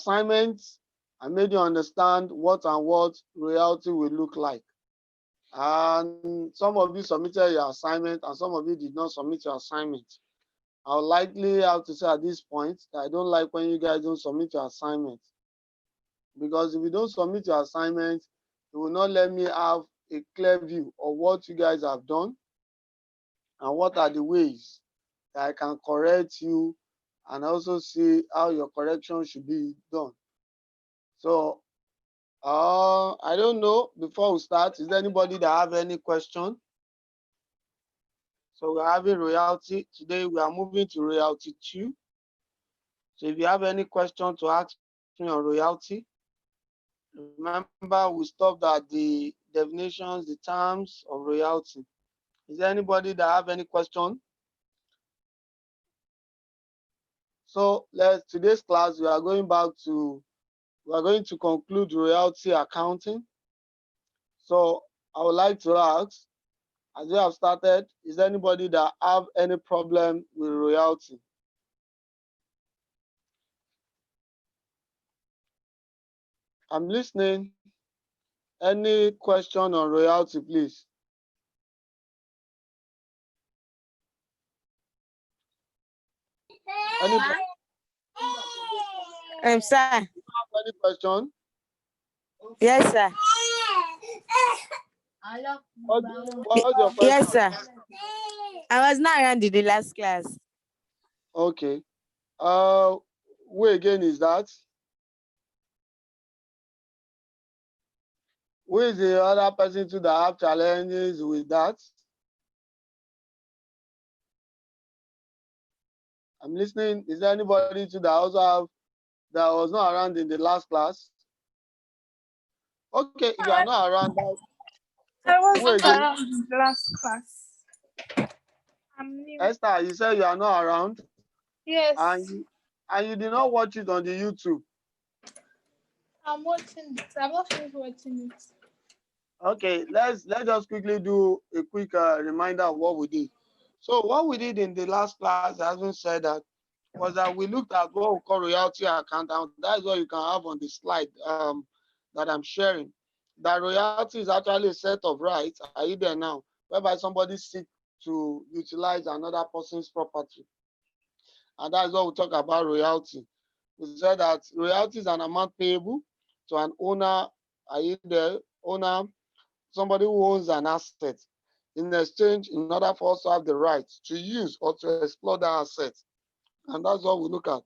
assignments, I made you understand what royalty will look like. And some of you submitted your assignment and some of you did not submit your assignment. I'll likely have to say at this point that I don't like when you guys don't submit your assignment. Because if you don't submit your assignment, it will not let me have a clear view of what you guys have done and what are the ways that I can correct you and also see how your correction should be done. So I don't know, before we start, is there anybody that have any question? So we're having royalty. Today we are moving to royalty 2. So if you have any question to ask me on royalty, remember we stopped at the definitions, the terms of royalty. Is there anybody that have any question? So today's class we are going to conclude royalty accounting. So I would like to ask, as we have started, is there anybody that have any problem with royalty? I'm listening. Any question on royalty, please? Anybody? Sir. Have any question? Yes, sir. What's your question? Yes, sir. I was not around in the last class. Okay. Who again is that? Who is the other person too that have challenges with that? I'm listening. Is there anybody too that also have that was not around in the last class? Okay, if you are not around, I wasn't around in the last class. I'm new. Esther, you said you are not around. Yes. And you did not watch it on the YouTube. I'm watching it. I'm not finished watching it. Okay, let's just quickly do a quick reminder of what we did. So what we did in the last class, as we said, that was that we looked at what we call royalty account, and that is what you can have on the slide that I'm sharing. That royalty is actually a set of rights, are you there now, whereby somebody seeks to utilize another person's property. And that's what we talk about royalty. We said that royalty is an amount payable to an owner, are you there, owner, somebody who owns an asset, in exchange in order for us to have the right to use or to explore that asset. And that's what we look at.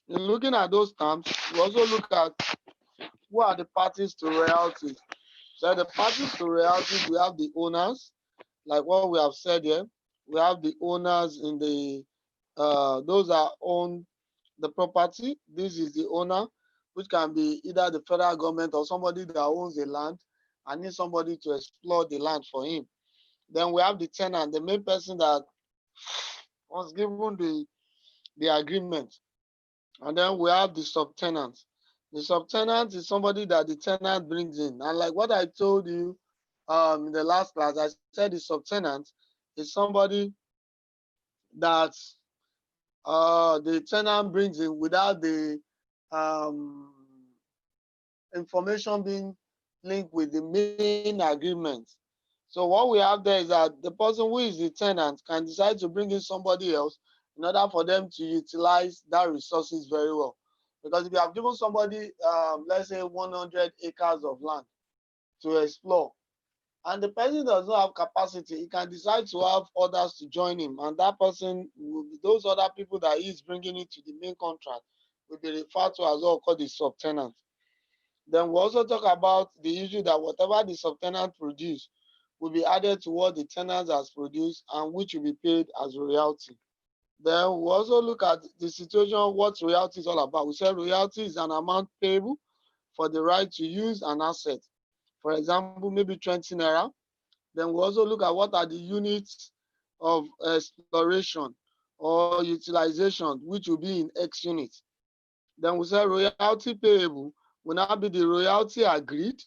In looking at those terms, we also look at who are the parties to royalties. So the parties to royalties, we have the owners, like what we have said here. We have the owners in the, those that own the property. This is the owner, which can be either the federal government or somebody that owns the land and needs somebody to explore the land for him. Then we have the tenant, the main person that was given the agreement. And then we have the subtenant. The subtenant is somebody that the tenant brings in. And like what I told you in the last class, I said the subtenant is somebody that the tenant brings in without the information being linked with the main agreement. So what we have there is that the person who is the tenant can decide to bring in somebody else in order for them to utilize that resources very well. Because if you have given somebody, let's say 100 acres of land to explore, and the person does not have capacity, he can decide to have others to join him. And that person, those other people that he is bringing into the main contract will be referred to as what called the subtenant. Then we also talk about the issue that whatever the subtenant produce will be added to what the tenant has produced and which will be paid as royalty. Then we also look at the situation of what royalty is all about. We say royalty is an amount payable for the right to use an asset. For example, maybe 20 naira. Then we also look at what are the units of exploration or utilization, which will be in X units. Then we say royalty payable will now be the royalty agreed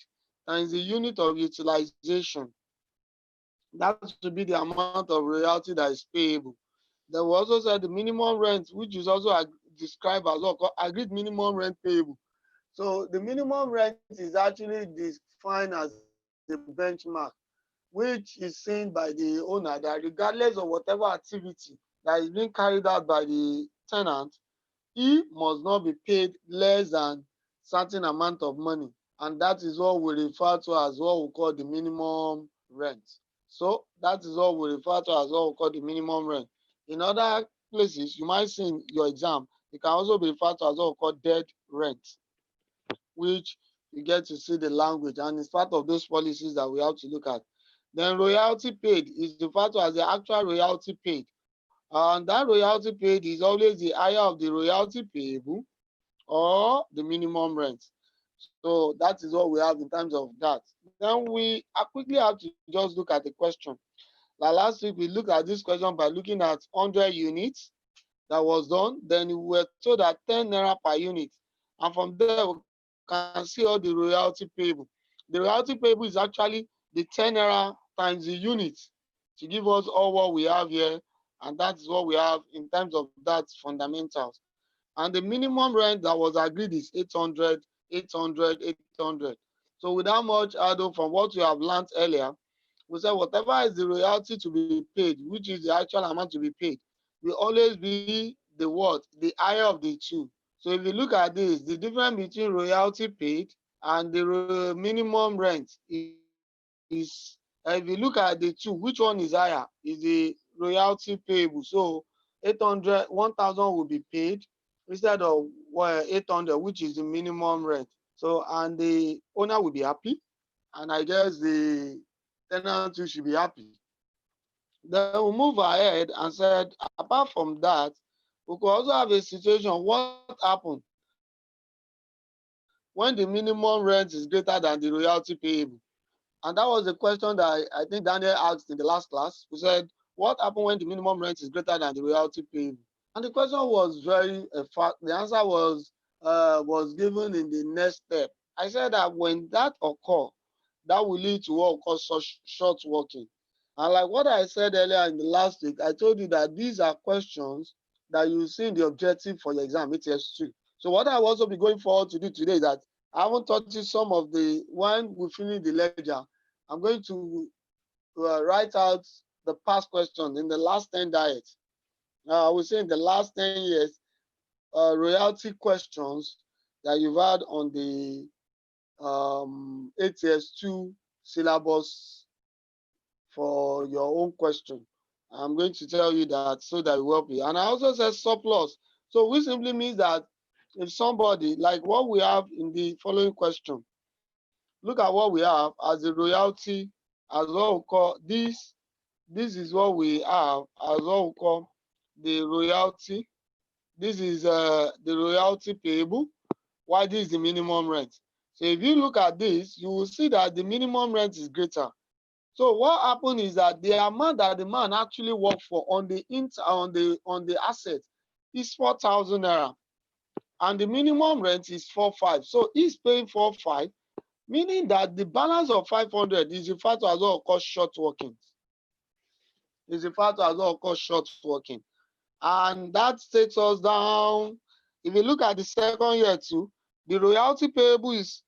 and the unit of utilization. That will be the amount of royalty that is payable. Then we also said the minimum rent, which is also described as well, agreed minimum rent payable. So the minimum rent is actually defined as a benchmark, which is seen by the owner that regardless of whatever activity that is being carried out by the tenant, he must not be paid less than certain amount of money. And that is what we refer to as what we call the minimum rent. So that is what we refer to as what we call the minimum rent. In other places, you might see in your exam, it can also be referred to as what we call dead rent, which you get to see the language, and it's part of those policies that we have to look at. Then royalty paid is referred to as the actual royalty paid. And that royalty paid is always the higher of the royalty payable or the minimum rent. So that is what we have in terms of that. Then we quickly have to just look at the question. Like last week, we looked at this question by looking at 100 units that was done. Then we were told that 10 naira per unit. And from there, we can see all the royalty payable. The royalty payable is actually the 10 naira times the unit to give us all what we have here. And that is what we have in terms of that fundamentals. And the minimum rent that was agreed is 800, 800, 800. So without much add-on from what we have learned earlier, we said whatever is the royalty to be paid, which is the actual amount to be paid, will always be the what? The higher of the two. So if you look at this, the difference between royalty paid and the minimum rent is, if you look at the two, which one is higher? Is the royalty payable. So 800, 1,000 will be paid instead of 800, which is the minimum rent. So, and the owner will be happy, and I guess the tenant too should be happy. Then we move ahead and said, apart from that, we could also have a situation, what happened when the minimum rent is greater than the royalty payable? And that was the question that I think Daniel asked in the last class. We said, what happened when the minimum rent is greater than the royalty payable? And the question was very fact. The answer was given in the next step. I said that when that occur, that will lead to what we call short working. And like what I said earlier in the last week, I told you that these are questions that you see in the objective for your exam, ATS2. So what I will also be going forward to do today is that I haven't taught you some of the, when we finish the lecture, I'm going to write out the past questions in the last 10 diets. I would say in the last 10 years, royalty questions that you've had on the ATS2 syllabus for your own question. I'm going to tell you that so that it will help you. And I also said surplus. So which simply means that if somebody, like what we have in the following question, look at what we have as a royalty, as what we call this is what we have as what we call the royalty. This is the royalty payable, while this is the minimum rent. So if you look at this, you will see that the minimum rent is greater. So what happened is that the amount that the man actually worked for on the asset is 4,000 naira, and the minimum rent is 4,500. So he's paying 4,500, meaning that the balance of 500 is referred to as what we call short working. Is referred to as what we call short working. And that takes us down. If you look at the second year too, the royalty payable is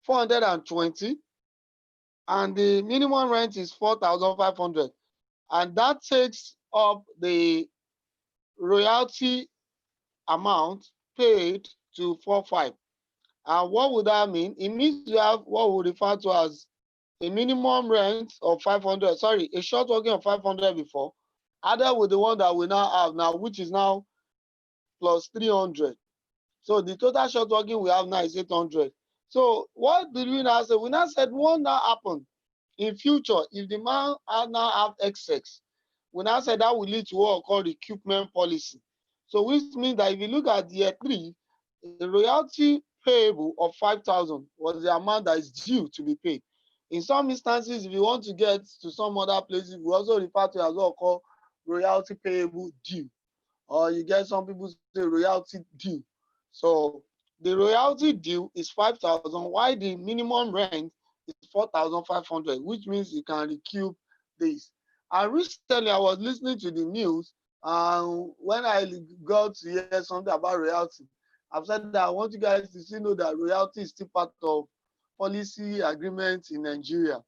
420, and the minimum rent is 4,500. And that takes up the royalty amount paid to 4,500. And what would that mean? It means you have what we refer to as a minimum rent of 500, sorry, a short working of 500 before, added with the one that we now have now, which is now plus 300. So the total short working we have now is 800. So what did we now say? We now said what now happen in future if the man now have excess. We now said that will lead to what we call recoupment policy. So which means that if you look at year 3, the royalty payable of 5,000 was the amount that is due to be paid. In some instances, if you want to get to some other places, we also refer to it as what we call royalty payable due. Or you get some people say royalty due. So the royalty due is 5,000, while the minimum rent is 4,500, which means you can recoup this. And recently I was listening to the news, and when I got to hear something about royalty, I've said that I want you guys to still know that royalty is still part of policy agreement in Nigeria,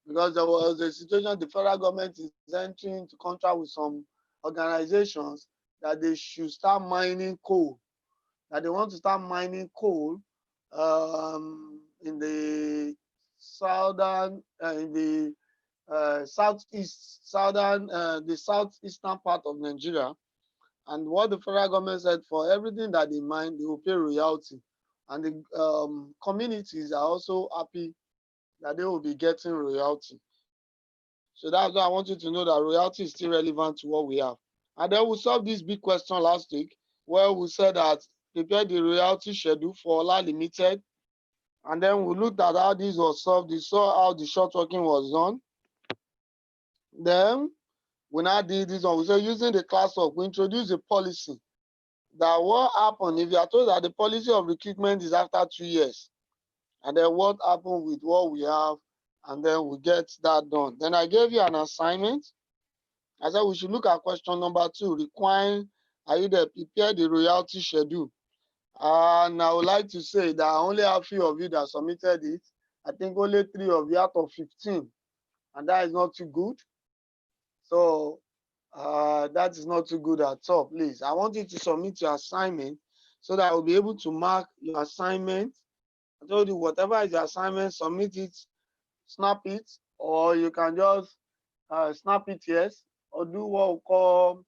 because there was a situation the federal government is entering into contract with some organizations that they should start mining coal, that they want to start mining coal in the southern, in the the southeastern part of Nigeria. And what the federal government said, for everything that they mine, they will pay royalty. And the communities are also happy that they will be getting royalty. So that's why I want you to know that royalty is still relevant to what we have. And then we solved this big question last week, where we said that prepare the royalty schedule for Ola Limited. And then we looked at how this was solved. We saw how the short working was done. Then we now did this one. We said using the class work, we introduced a policy that what happened if you are told that the policy of recruitment is after 2 years, and then what happened with what we have, and then we get that done. Then I gave you an assignment. I said we should look at question number 2, requiring Aide prepare the royalty schedule. And I would like to say that I only have few of you that submitted it. I think only 3 of you out of 15, and that is not too good. So that is not too good at all. Please, I want you to submit your assignment so that I will be able to mark your assignment. I told you, whatever is your assignment, submit it, snap it, or you can just snap it, yes, or do what we call,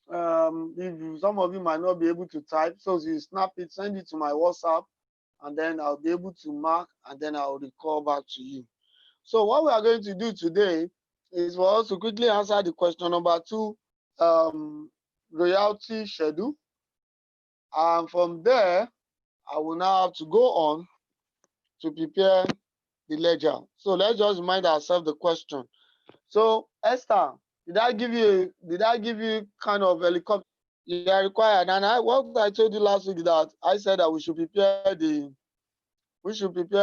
if some of you might not be able to type, so you snap it, send it to my WhatsApp, and then I'll be able to mark, and then I'll recall back to you. So what we are going to do today is for us to quickly answer the question number 2, royalty schedule. And from there, I will now have to go on to prepare the ledger. So let's just remind ourselves the question. So Esther, did I give you kind of helicopter? You are required. And what I told you last week that I said that we should prepare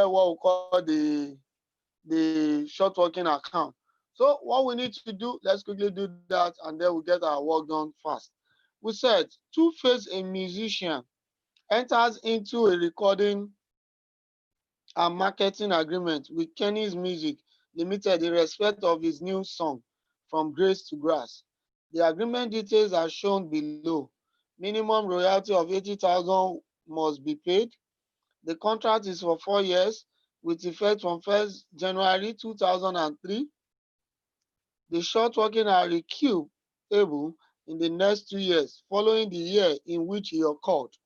what we call the short working account. So what we need to do, let's quickly do that, and then we'll get our work done fast. We said Two-Face, a musician, enters into a recording and marketing agreement with Kenny's Music Limited in respect of his new song, From Grace to Grass. The agreement details are shown below. Minimum royalty of 80,000 must be paid. The contract is for 4 years with effect from 1st January 2003. The short working are recoupable in the next 2 years following the year in which he occurred.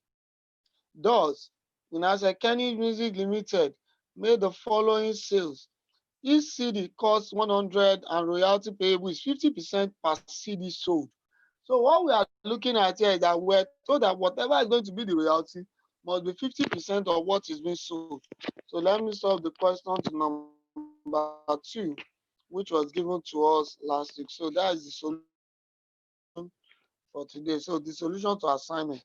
Thus, Winasa Kenny Music Limited made the following sales. Each CD costs 100 and royalty payable is 50% per CD sold. So what we are looking at here is that we're told that whatever is going to be the royalty must be 50% of what is being sold. So let me solve the question to number 2, which was given to us last week. So that is the solution for today. So the solution to assignment.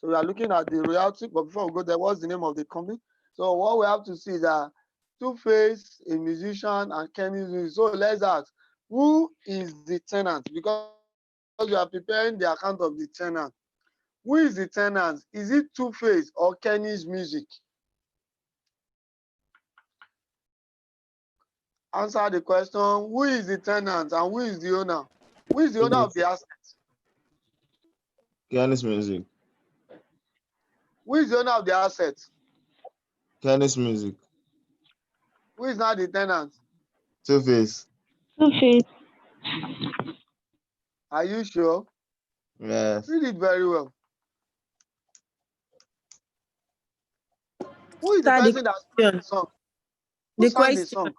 So we are looking at the royalty, but before we go there, what's the name of the company? So what we have to see is that Two-Face, a musician, and Kenny's Music. So let's ask, who is the tenant? Because we are preparing the account of the tenant. Who is the tenant? Is it Two-Face or Kenny's Music? Answer the question. Who is the tenant and who is the owner? Who is the owner of the asset? Kenny's Music. Who is the owner of the asset? Kenny's Music. Who is not the tenant? Two-Face. Two-Face. Are you sure? Yes. Read it very well. Who is the Start person that sang the song? Who The sang the question. song?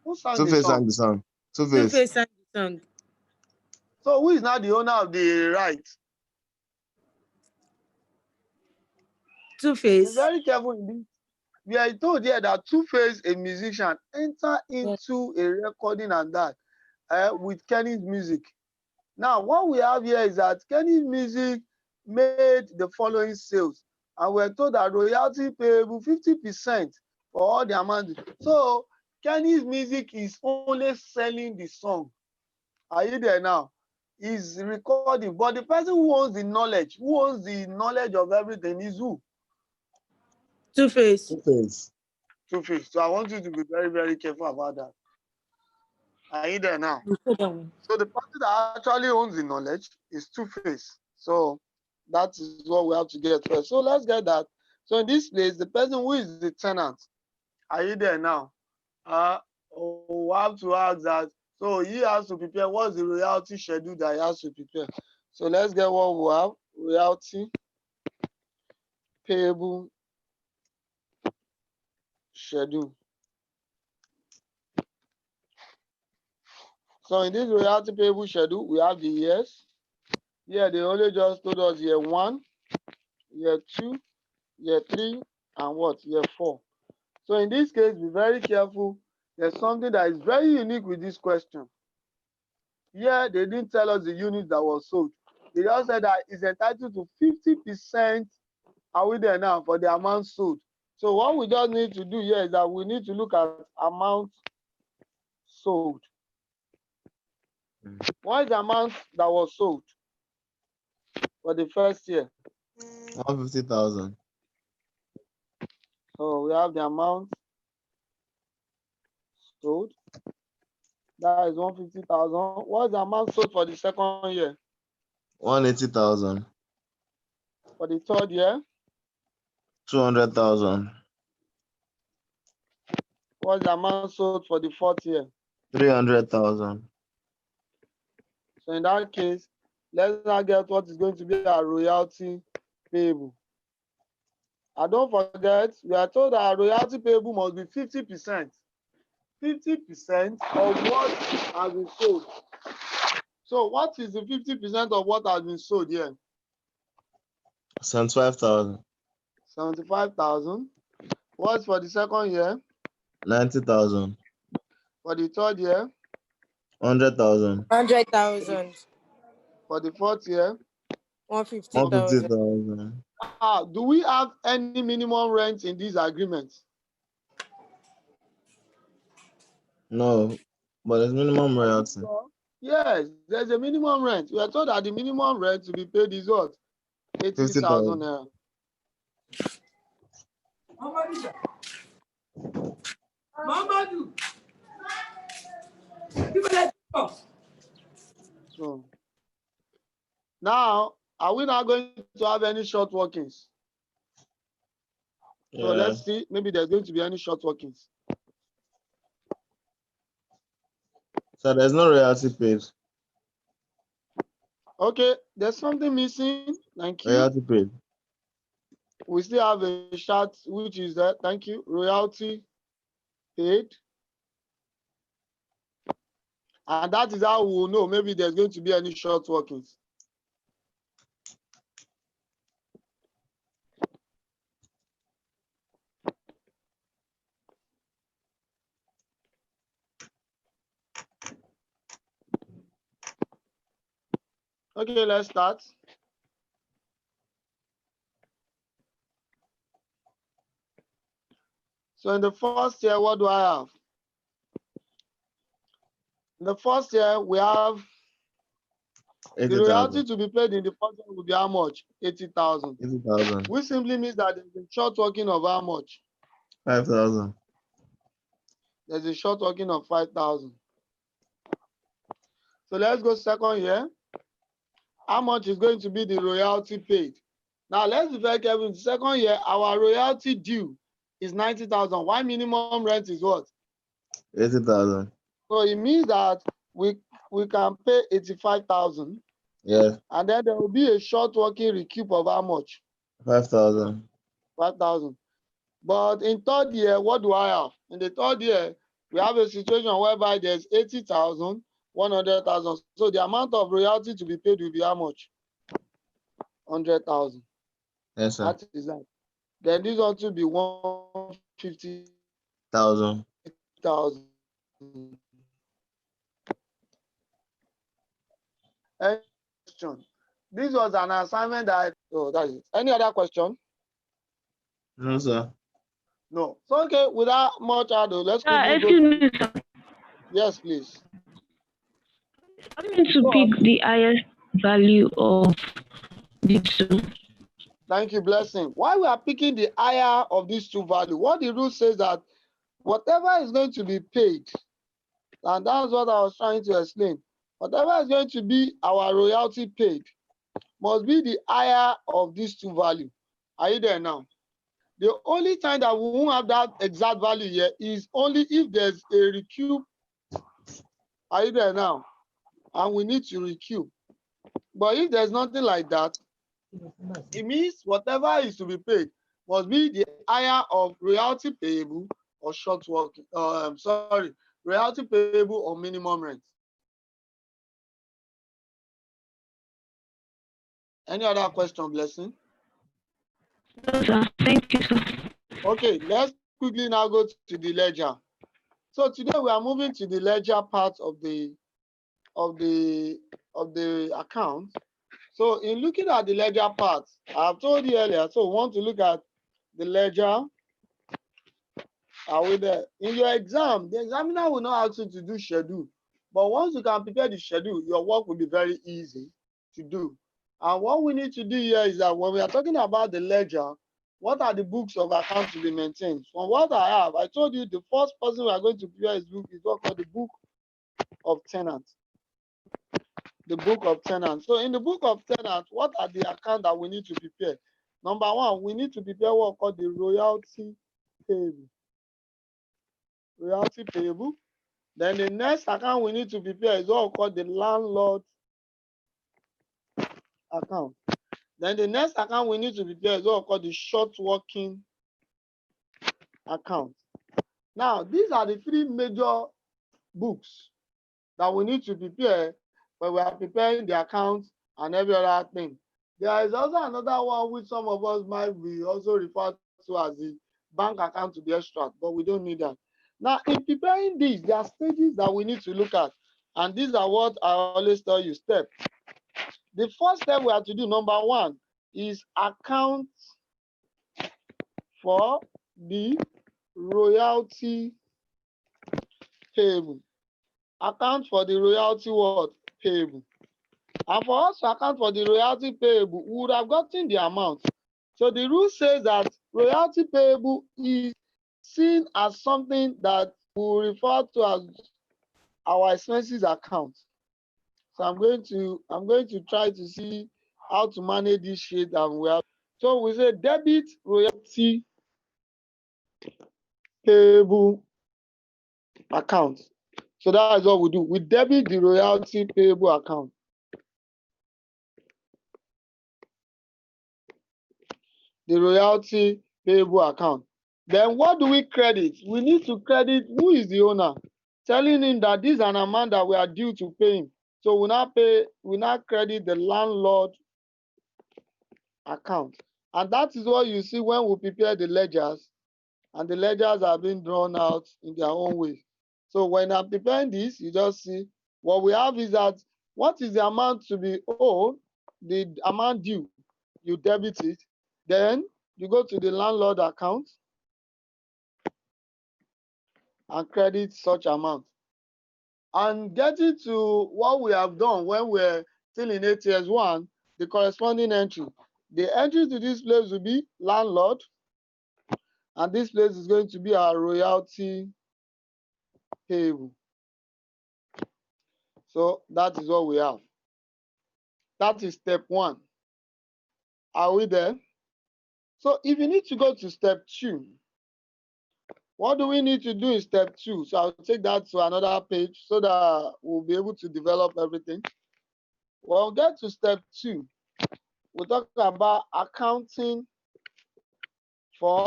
Who sang the Two-Face song? sang the song. Two-Face. Two-Face sang the song. So who is now the owner of the right? Be Two-Face. very careful in this. We are told here that Two-Face, a musician, enter into a recording and that with Kenny's Music. Now, what we have here is that Kenny's Music made the following sales, and we're told that royalty payable 50% for all the amount. So Kenny's Music is only selling the song. Are you there now? is recording, but the person who owns the knowledge, of everything is who? Two-Face. Two-Face. Two-Face. So I want you to be very, very careful about that. Are you there now? So the person that actually owns the knowledge is Two-Face. So that is what we have to get first. So let's get that. So in this place, the person who is the tenant, are you there now? We have to ask that. So he has to prepare. What's the royalty schedule that he has to prepare? So let's get what we have. Royalty payable schedule. So in this royalty payable schedule, we have the years. Here they only just told us year 1, year 2, year 3, and what? Year 4. So in this case, be very careful. There's something that is very unique with this question. Here, they didn't tell us the unit that was sold. They just said that it's entitled to 50%. Are we there now for the amount sold? So what we just need to do here is that we need to look at amount sold. What is the amount that was sold for the first year? 150,000. So we have the amount sold. That is 150,000. What is the amount sold for the second year? 180,000. For the third year? 200,000. What is the amount sold for the fourth year? 300,000. So in that case, let's now get what is going to be our royalty payable. And don't forget, we are told that our royalty payable must be 50%. 50% of what has been sold. So what is the 50% of what has been sold here? 75,000. 75,000. What's for the second year? 90,000. For the third year? 100,000. 100,000. For the fourth year? 150,000. 150,000. Do we have any minimum rent in these agreements? No, but it's minimum royalty. Yes, there's a minimum rent. We are told that the minimum rent to be paid is what? 80,000 naira. So now, are we not going to have any short workings? So let's see, maybe there's going to be any short workings. So there's no royalty paid. Okay, there's something missing. Thank you. Royalty paid. We still have a chart, which is that. Thank you. Royalty paid. And that is how we'll know maybe there's going to be any short workings. Okay, let's start. So in the first year, what do I have? In the first year, we have the royalty to be paid in the first year will be how much? 80,000. 80,000. Which simply means that there's a short working of how much? 5,000. There's a short working of 5,000. So let's go second year. How much is going to be the royalty paid? Now let's be very careful. In the second year, our royalty due is 90,000. Why minimum rent is what? 80,000. So it means that we can pay 85,000. Yeah. And then there will be a short working recoup of how much? 5,000. 5,000. But in third year, what do I have? In the third year, we have a situation whereby there's 80,000, 100,000. So the amount of royalty to be paid will be how much? 100,000. Yes, sir. That is that. Then this ought to be 150,000. 1,000. Any question? This was an assignment that. Oh, that is it. Any other question? No, sir. No. So okay, without much ado, let's quickly go. Excuse me, sir. Yes, please. I'm going to pick the highest value of the two. Thank you, Blessing. Why we are picking the higher of these two values? What the rule says that whatever is going to be paid, and that's what I was trying to explain. Whatever is going to be our royalty paid must be the higher of these two values. Are you there now? The only time that we won't have that exact value here is only if there's a recoup. Are you there now? And we need to recoup. But if there's nothing like that, it means whatever is to be paid must be the higher of royalty payable or short work. Royalty payable or minimum rent. Any other question, Blessing? No, sir. Thank you, sir. Okay, let's quickly now go to the ledger. So today we are moving to the ledger part of the account. So in looking at the ledger part, I've told you earlier, so we want to look at the ledger. Are we there? In your exam, the examiner will not ask you to do schedule. But once you can prepare the schedule, your work will be very easy to do. And what we need to do here is that when we are talking about the ledger, what are the books of accounts to be maintained? From what I have, I told you the first person we are going to prepare his book is what called the book of tenants. The book of tenants. So in the book of tenants, what are the accounts that we need to prepare? Number one, we need to prepare what called the royalty payable. Royalty payable. Then the next account we need to prepare is what called the landlord account. Then the next account we need to prepare is what called the short working account. Now, these are the three major books that we need to prepare when we are preparing the accounts and every other thing. There is also another one which some of us might be also referred to as the bank account to be extract, but we don't need that. Now, in preparing these, there are stages that we need to look at. And these are what I always tell you, steps. The first step we have to do, number one, is account for the royalty payable. Account for the royalty what? Payable. And for us to account for the royalty payable, we would have gotten the amount. So the rule says that royalty payable is seen as something that we refer to as our expenses account. So I'm going to try to see how to manage this sheet and we have. So we say debit royalty payable account. So that is what we do. We debit the royalty payable account. The royalty payable account. Then what do we credit? We need to credit who is the owner, telling him that this is an amount that we are due to pay him. So we now credit the landlord account. And that is what you see when we prepare the ledgers, and the ledgers are being drawn out in their own way. So when I'm preparing this, you just see what we have is that what is the amount to be owed, the amount due, you debit it. Then you go to the landlord account and credit such amount. And getting to what we have done when we're still in ATS 1, the corresponding entry. The entry to this place will be landlord, and this place is going to be our royalty payable. So that is what we have. That is step 1. Are we there? So if you need to go to step 2, what do we need to do in step 2? So I'll take that to another page so that we'll be able to develop everything. We'll get to step 2. We'll talk about accounting for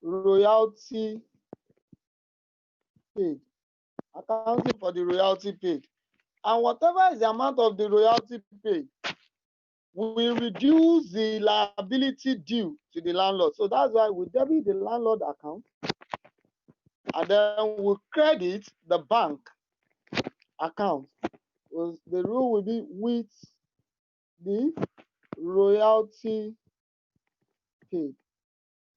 royalty paid. Accounting for the royalty paid. And whatever is the amount of the royalty paid, we reduce the liability due to the landlord. So that's why we debit the landlord account and then we credit the bank account. The rule will be with the royalty paid.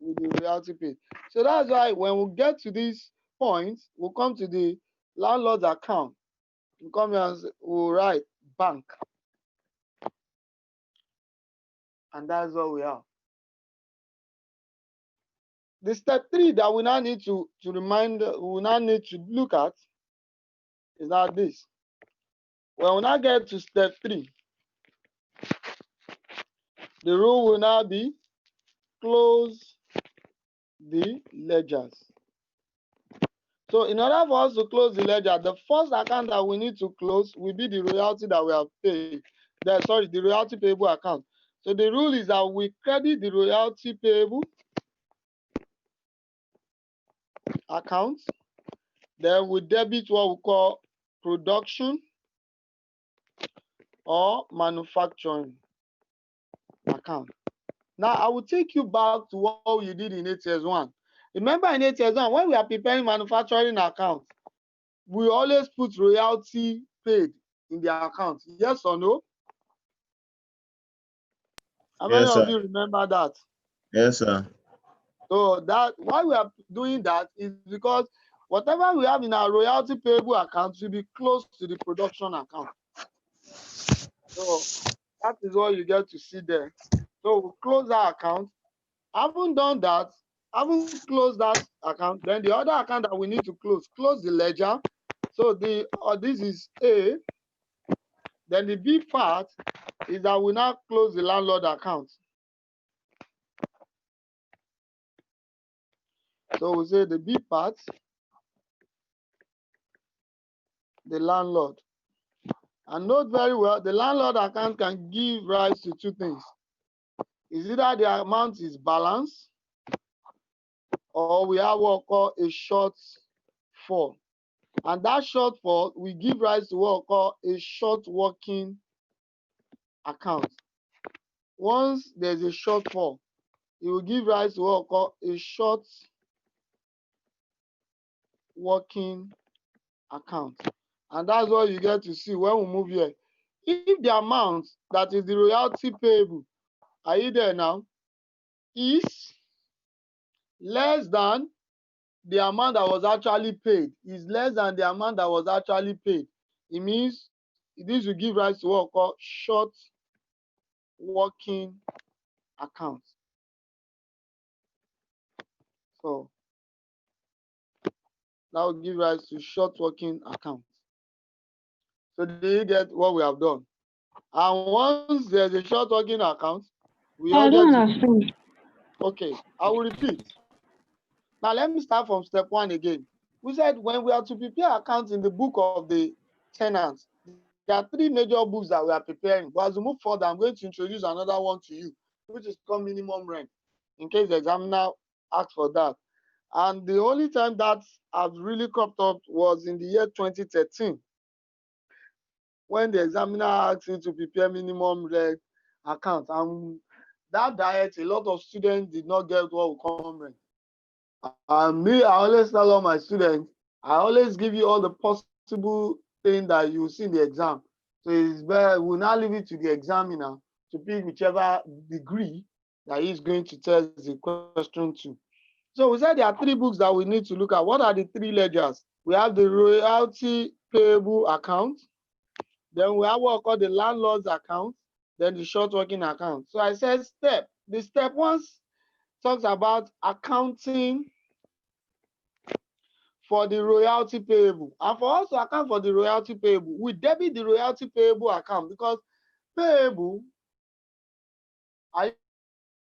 With the royalty paid. So that's why when we get to this point, we'll come to the landlord's account. You come here and say, we'll write bank. And that's all we have. The step 3 that we now need to remind, we now need to look at is now this. When we now get to step 3, the rule will now be close the ledgers. So in order for us to close the ledger, the first account that we need to close will be the royalty that we have paid. The royalty payable account. So the rule is that we credit the royalty payable account, then we debit what we call production or manufacturing account. Now I will take you back to what you did in ATS 1. Remember in ATS 1, when we are preparing manufacturing account, we always put royalty paid in the account. Yes or no? How many Yes, of sir. you remember that? Yes, sir. So that why we are doing that is because whatever we have in our royalty payable account should be close to the production account. So that is what you get to see there. So we close that account. Haven't done that, haven't closed that account, then the other account that we need to close the ledger. So this is A. Then the B part is that we now close the landlord account. So we say the B part, the landlord. And note very well, the landlord account can give rise to two things. Is either the amount is balanced, or we have what we call a shortfall. And that shortfall will give rise to what we call a short working account. Once there's a shortfall, it will give rise to what we call a short working account. And that's what you get to see when we move here. If the amount that is the royalty payable, are you there now, is less than the amount that was actually paid, it means this will give rise to what we call short working account. So that will give rise to short working account. So do you get what we have done? And once there's a short working account, we all I get don't to. understand. Okay, I will repeat. Now let me start from step 1 again. We said when we are to prepare accounts in the book of the tenants, there are 3 major books that we are preparing. But as we move further, I'm going to introduce another one to you, which is called minimum rent, in case the examiner asks for that. And the only time that has really cropped up was in the year 2013, when the examiner asked you to prepare minimum rent account. And that diet, a lot of students did not get what we call minimum rent. And me, I always tell all my students, I always give you all the possible things that you see in the exam. So it's better, we'll now leave it to the examiner to pick whichever degree that he's going to test the question to. So we said there are 3 books that we need to look at. What are the 3 ledgers? We have the royalty payable account, then we have what we call the landlord's account, then the short working account. So I said the step 1 talks about accounting for the royalty payable. And for us to account for the royalty payable, we debit the royalty payable account because payable, I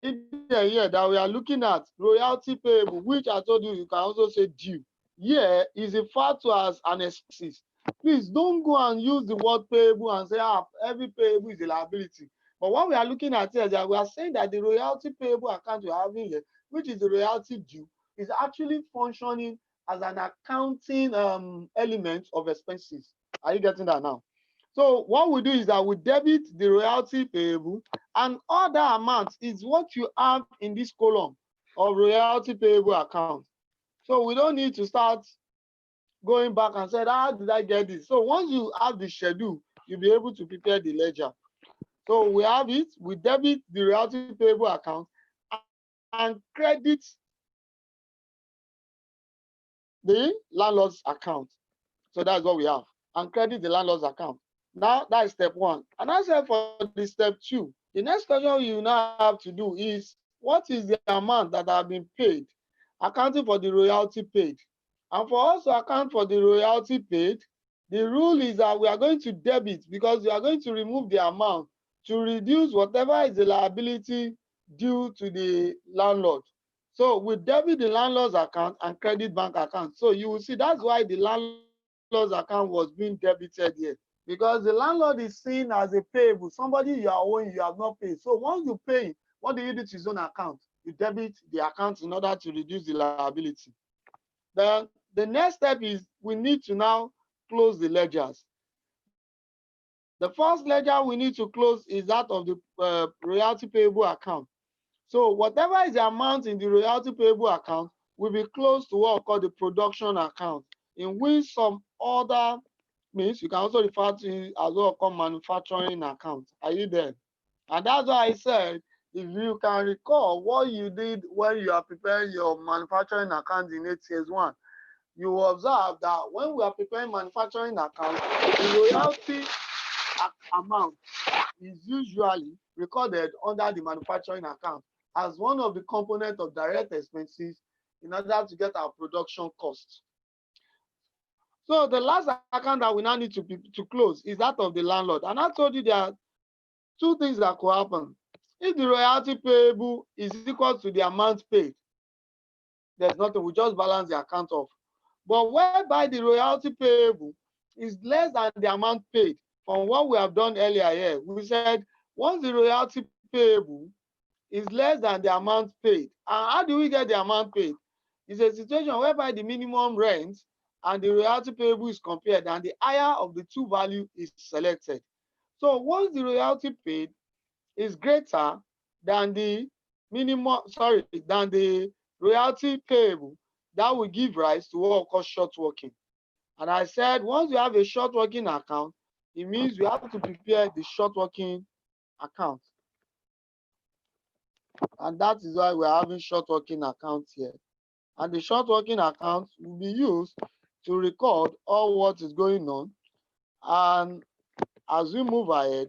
here that we are looking at royalty payable, which I told you can also say due. Here is referred to as an expense. Please don't go and use the word payable and say every payable is a liability. But what we are looking at here is that we are saying that the royalty payable account we are having here, which is the royalty due, is actually functioning as an accounting element of expenses. Are you getting that now? So what we do is that we debit the royalty payable, and other amounts is what you have in this column of royalty payable account. So we don't need to start going back and say, how did I get this? So once you have the schedule, you'll be able to prepare the ledger. So we have it, we debit the royalty payable account and credit the landlord's account. So that's what we have. and credit the landlord's account. Now that is step one. And I said for the step two, the next question you now have to do is, what is the amount that have been paid, accounting for the royalty paid? And for us to account for the royalty paid, the rule is that we are going to debit, because we are going to remove the amount to reduce whatever is the liability due to the landlord. So we debit the landlord's account and credit bank account. So you will see that's why the landlord's account was being debited here, because the landlord is seen as a payable, somebody you are owing, you have not paid. So once you pay, what do you do to his own account? You debit the account in order to reduce the liability. Then the next step is we need to now close the ledgers. The first ledger we need to close is that of the royalty payable account. So whatever is the amount in the royalty payable account will be close to what we call the production account, in which some other means you can also refer to it as what we call manufacturing account. Are you there? And that's why I said, if you can recall what you did when you are preparing your manufacturing account in ATS 1, you will observe that when we are preparing manufacturing account, the royalty amount is usually recorded under the manufacturing account as one of the components of direct expenses in order to get our production costs. So the last account that we now need to close is that of the landlord. And I told you there are two things that could happen. If the royalty payable is equal to the amount paid, there's nothing, we just balance the account off. But whereby the royalty payable is less than the amount paid, from what we have done earlier here, we said once the royalty payable is less than the amount paid, and how do we get the amount paid? It's a situation whereby the minimum rent and the royalty payable is compared, and the higher of the two value is selected. So once the royalty paid is greater than the than the royalty payable, that will give rise to what we call short working. And I said, once you have a short working account, it means you have to prepare the short working account. And that is why we're having short working accounts here. And the short working account will be used to record all what is going on. And as we move ahead,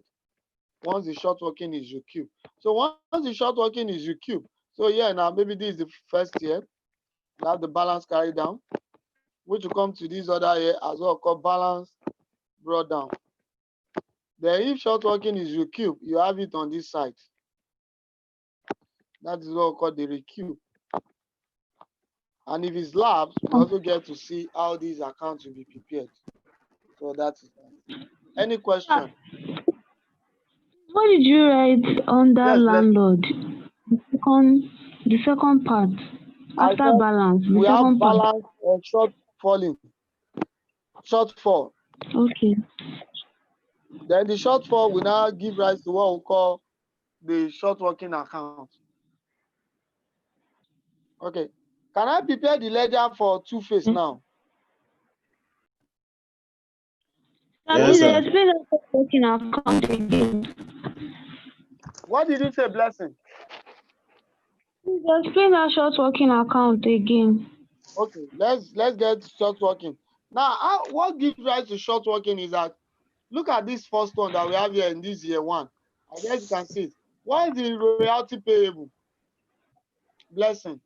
once the short working is recouped. So once the short working is recouped, so yeah, now maybe this is the first year, we have the balance carried down, which will come to this other year as well called balance brought down. Then if short working is recouped, you have it on this side. That is what we call the recoup. And if it's lapsed, we also get to see how these accounts will be prepared. So that is that. Any question? What did you write under Yes, landlord? The second part. After balance, the we have second part. balance or shortfall. Okay. Then the shortfall will now give rise to what we call the short working account. Okay. Can I prepare the ledger for two-phase now? Yes, sir. Explain the short working account again. What did you say, Blessing? Please explain that short working account again. Okay, let's get short working. Now, what gives rise to short working is that, look at this first one that we have here in this year one. I guess you can see it. What is the royalty payable? Blessing.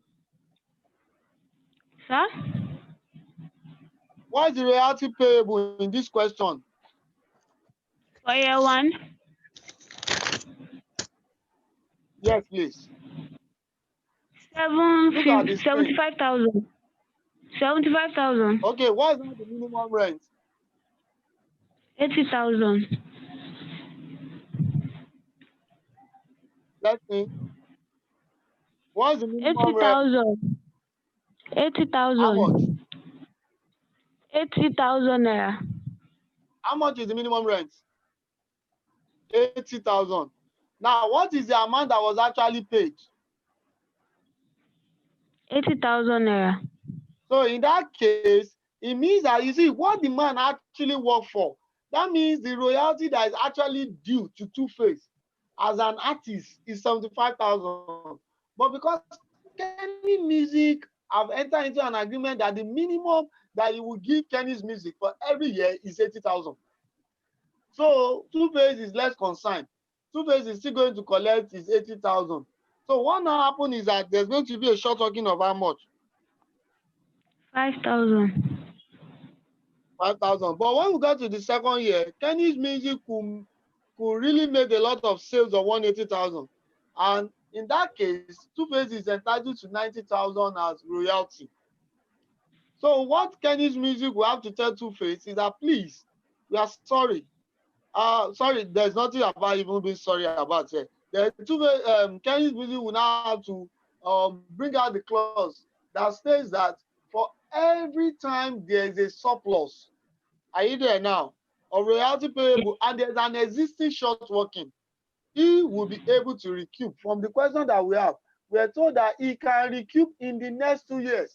Sir? What is the royalty payable in this question? For year one? Yes, please. 75,000. 75,000. Okay, what is the minimum rent? 80,000. Blessing. What is the minimum rent? 80,000. 80,000. How much? 80,000 naira. How much is the minimum rent? 80,000. Now, what is the amount that was actually paid? 80,000 naira. So in that case, it means that you see what the man actually worked for. That means the royalty that is actually due to Two-Face as an artist is 75,000. But because Kenny Music have entered into an agreement that the minimum that he will give Kenny's Music for every year is 80,000. So Two-Face is less concerned. Two-Face is still going to collect his 80,000. So what now happen is that there's going to be a short talking of how much? 5,000. 5,000. But when we got to the second year, Kenny's Music could really make a lot of sales of 180,000. And in that case, Two-Face is entitled to 90,000 as royalty. So what Kenny's Music will have to tell Two-Face is that, please, we are sorry. Sorry, there's nothing about even being sorry about it. Kenny's Music will now have to bring out the clause that states that for every time there is a surplus, are you there now, of royalty payable, and there's an existing short working, he will be able to recoup. From the question that we have, we are told that he can recoup in the next 2 years.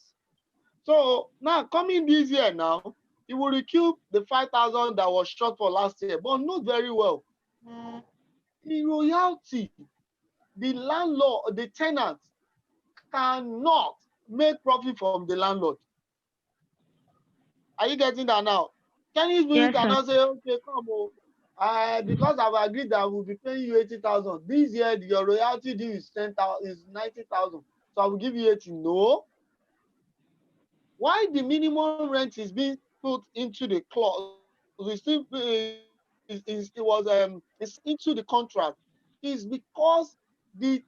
So now coming this year now, he will recoup the 5,000 that was short for last year. But note very well, the royalty, the landlord, the tenant cannot make profit from the landlord. Are you getting that now? Kenny's Music cannot say, okay, come on, because I've agreed that we'll be paying you 80,000. This year, your royalty due is 90,000. So I will give you 80. No. Why the minimum rent is being put into the clause, it's into the contract, is because the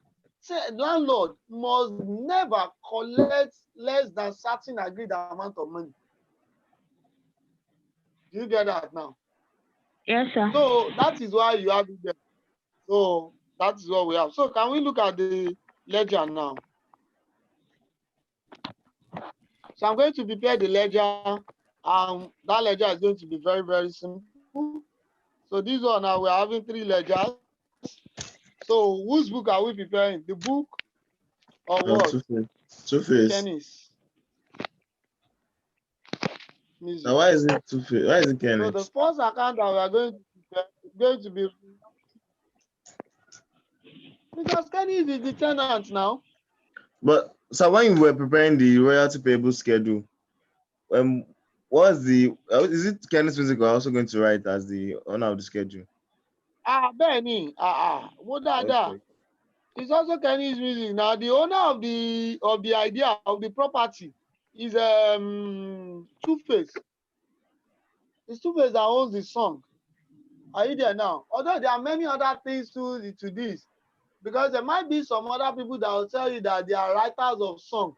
landlord must never collect less than certain agreed amount of money. Do you get that now? Yes, sir. So that is why you have it there. So that is what we have. So can we look at the ledger now? So I'm going to prepare the ledger. That ledger is going to be very, very simple. So this one now we're having 3 ledgers. So whose book are we preparing? The book or what? Two-Face. Kenny's Music. Now why is it Two-Face? Why is it Kenny? So the first account that we are going to prepare is going to be, because Kenny is the tenant now. But so when you were preparing the royalty payable schedule, is it Kenny's Music are also going to write as the owner of the schedule? Benny, what that? Okay. It's also Kenny's Music. Now the owner of the idea of the property is Two-Face. It's Two-Face that owns the song. Are you there now? Although there are many other things to this, because there might be some other people that will tell you that they are writers of song.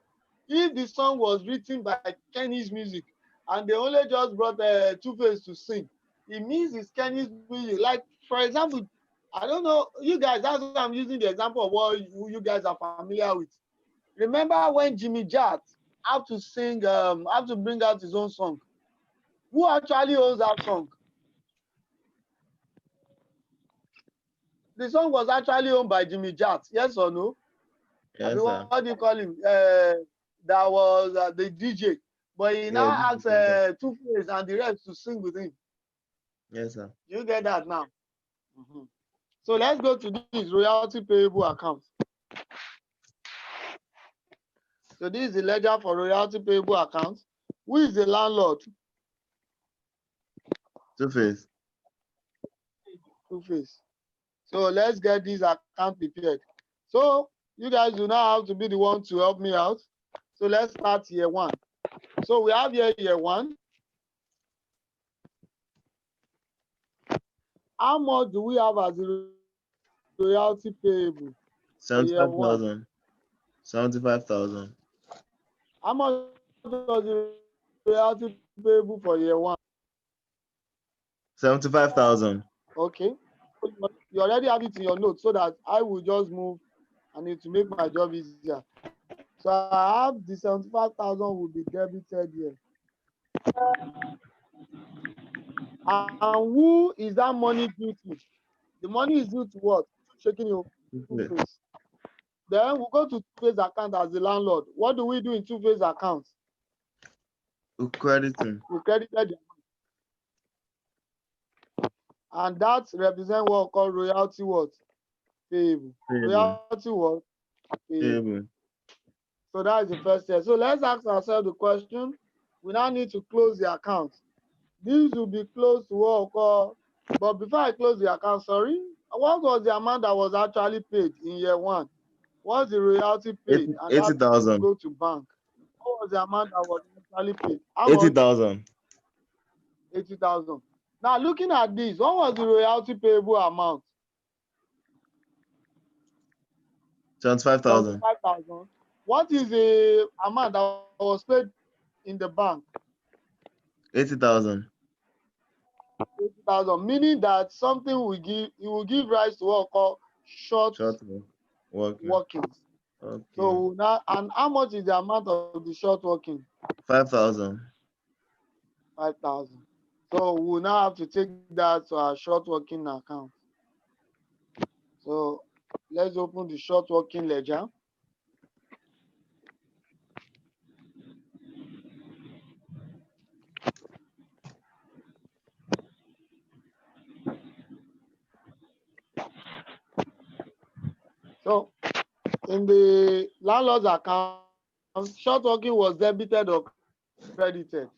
If the song was written by Kenny's Music and they only just brought Two-Face to sing, it means it's Kenny's Music. Like, for example, I don't know, you guys, that's why I'm using the example of what you guys are familiar with. Remember when Jimmy Jat had to sing, had to bring out his own song? Who actually owns that song? The song was actually owned by Jimmy Jat, yes or no? Yes, sir. What do you call him? That was the DJ. But he now asked Two-Face and the rest to sing with him. Yes, sir. You get that now? So let's go to this royalty payable account. So this is the ledger for royalty payable account. Who is the landlord? Two-Face. Two-Face. So let's get this account prepared. So you guys do now have to be the one to help me out. So let's start year 1. So we have here year 1. How much do we have as the royalty payable? 75,000. 75,000. How much was the royalty payable for year 1? 75,000. Okay. You already have it in your notes so that I will just move and it will make my job easier. So I have the 75,000 will be debited here. And who is that money due to? The money is due to what? Shaking your Two-Face. Then we'll go to Two-Face account as the landlord. What do we do in Two-Face account? We credit him. We credited the amount. And that represents what we call royalty what? Payable. Royalty what? Payable. So that is the first year. So let's ask ourselves the question. We now need to close the account. This will be close to what we call, but before I close the account, sorry, what was the amount that was actually paid in year one? What's the royalty paid? And that 80,000. go to bank. What was the amount that was actually paid? How much? 80,000. 80,000. Now looking at this, what was the royalty payable amount? 75,000. 75,000. What is the amount that was paid in the bank? 80,000. 80,000. Meaning that something will give, it will give rise to what we call short Short working. workings. Okay. So now, and how much is the amount of the short working? 5,000. 5,000. So we'll now have to take that to our short working account. So let's open the short working ledger. So in the landlord's account, short working was debited or credited?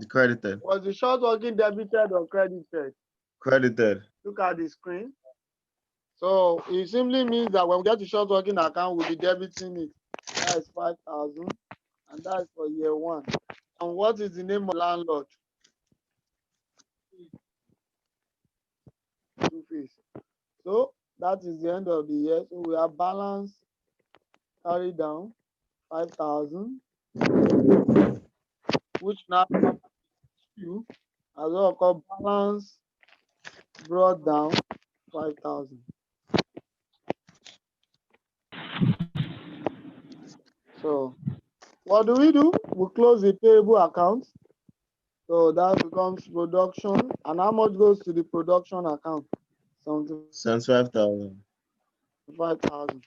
Credited. Was the short working debited or credited? Credited. Look at the screen. So it simply means that when we get to short working account, we'll be debiting it. That is 5,000, and that's for year one. And what is the name of landlord? Two-Face. So that is the end of the year. So we have balance carried down 5,000, which now you as well called balance brought down 5,000. So what do? We close the payable account. So that becomes production. And how much goes to the production account? 75,000. 75,000.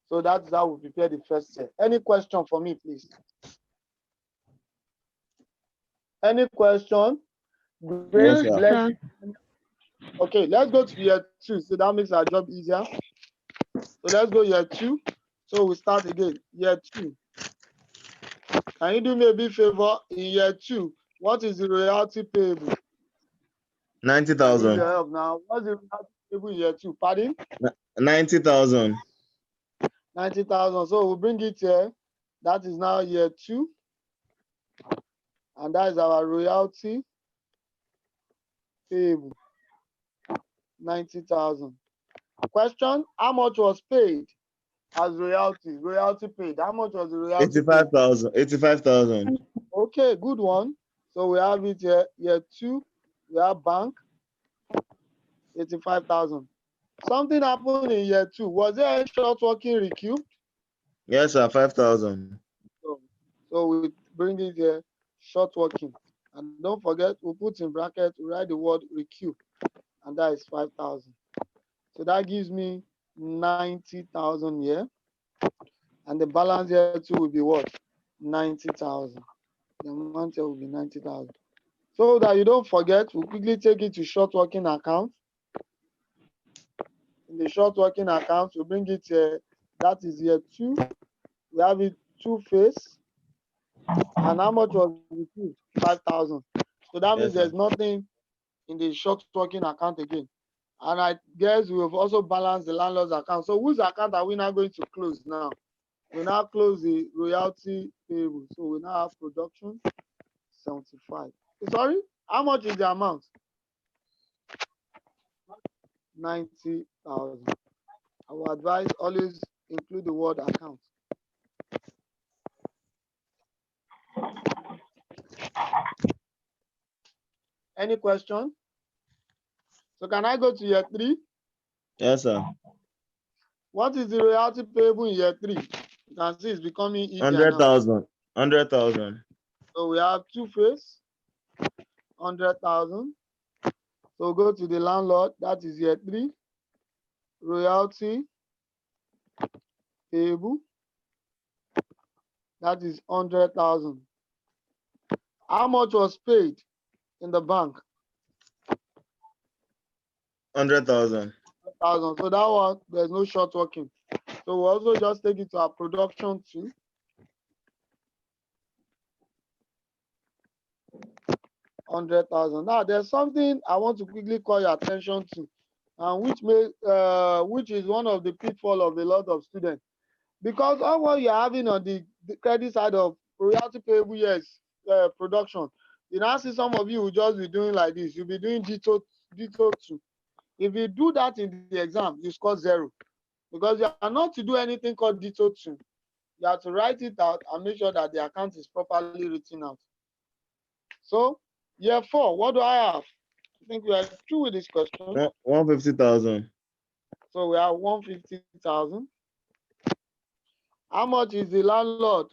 So that's how we prepare the first year. Any question for me, please? Any question? Great. No, Yes, sir. Okay, let's go to year two. So that makes our job easier. So let's go year two. So we start again. Year two. Can you do me a big favor? In year two, what is the royalty payable? I need 90,000. your help now. What's the royalty payable in year two? Pardon? 90,000. 90,000. So we'll bring it here. That is now year two. And that is our royalty payable. 90,000. Question: how much was paid as royalty? Royalty paid. How much was the royalty paid? 85,000. 85,000. Okay, good one. So we have it here. Year two, we have bank, 85,000. Something happened in year two. Was there any short working recuped? Yes, sir. 5,000. So we bring it here, short working. And don't forget, we put in bracket, we write the word recoup, and that is 5,000. So that gives me 90,000 here. And the balance here too will be what? 90,000. The amount here will be 90,000. So that you don't forget, we'll quickly take it to short working account. In the short working account, we bring it here. That is year two. We have it two-face. And how much was received? 5,000. So that means Yes, sir. there's nothing in the short working account again. And I guess we have also balanced the landlord's account. So whose account are we now going to close now? We now close the royalty payable. So we now have production 75. Sorry, how much is the amount? 90,000. I would advise always include the word account. Any question? So can I go to year three? Yes, sir. What is the royalty payable in year three? You can see it's becoming easier now. 100,000. 100,000. So we have two-face, 100,000. So go to the landlord, that is year three. Royalty payable, that is 100,000. How much was paid in the bank? 100,000. 100,000. So that one, there's no short working. So we'll also just take it to our production too. 100,000. Now there's something I want to quickly call your attention to, and which is one of the pitfall of a lot of students. Because all what you're having on the credit side of royalty payable years production, you now see some of you will just be doing like this. You'll be doing ditto 2. If you do that in the exam, you score 0. Because you are not to do anything called ditto 2. You have to write it out and make sure that the account is properly written out. So, year 4, what do I have? I think we are through with this question. 150,000. So we have 150,000. How much is the landlord?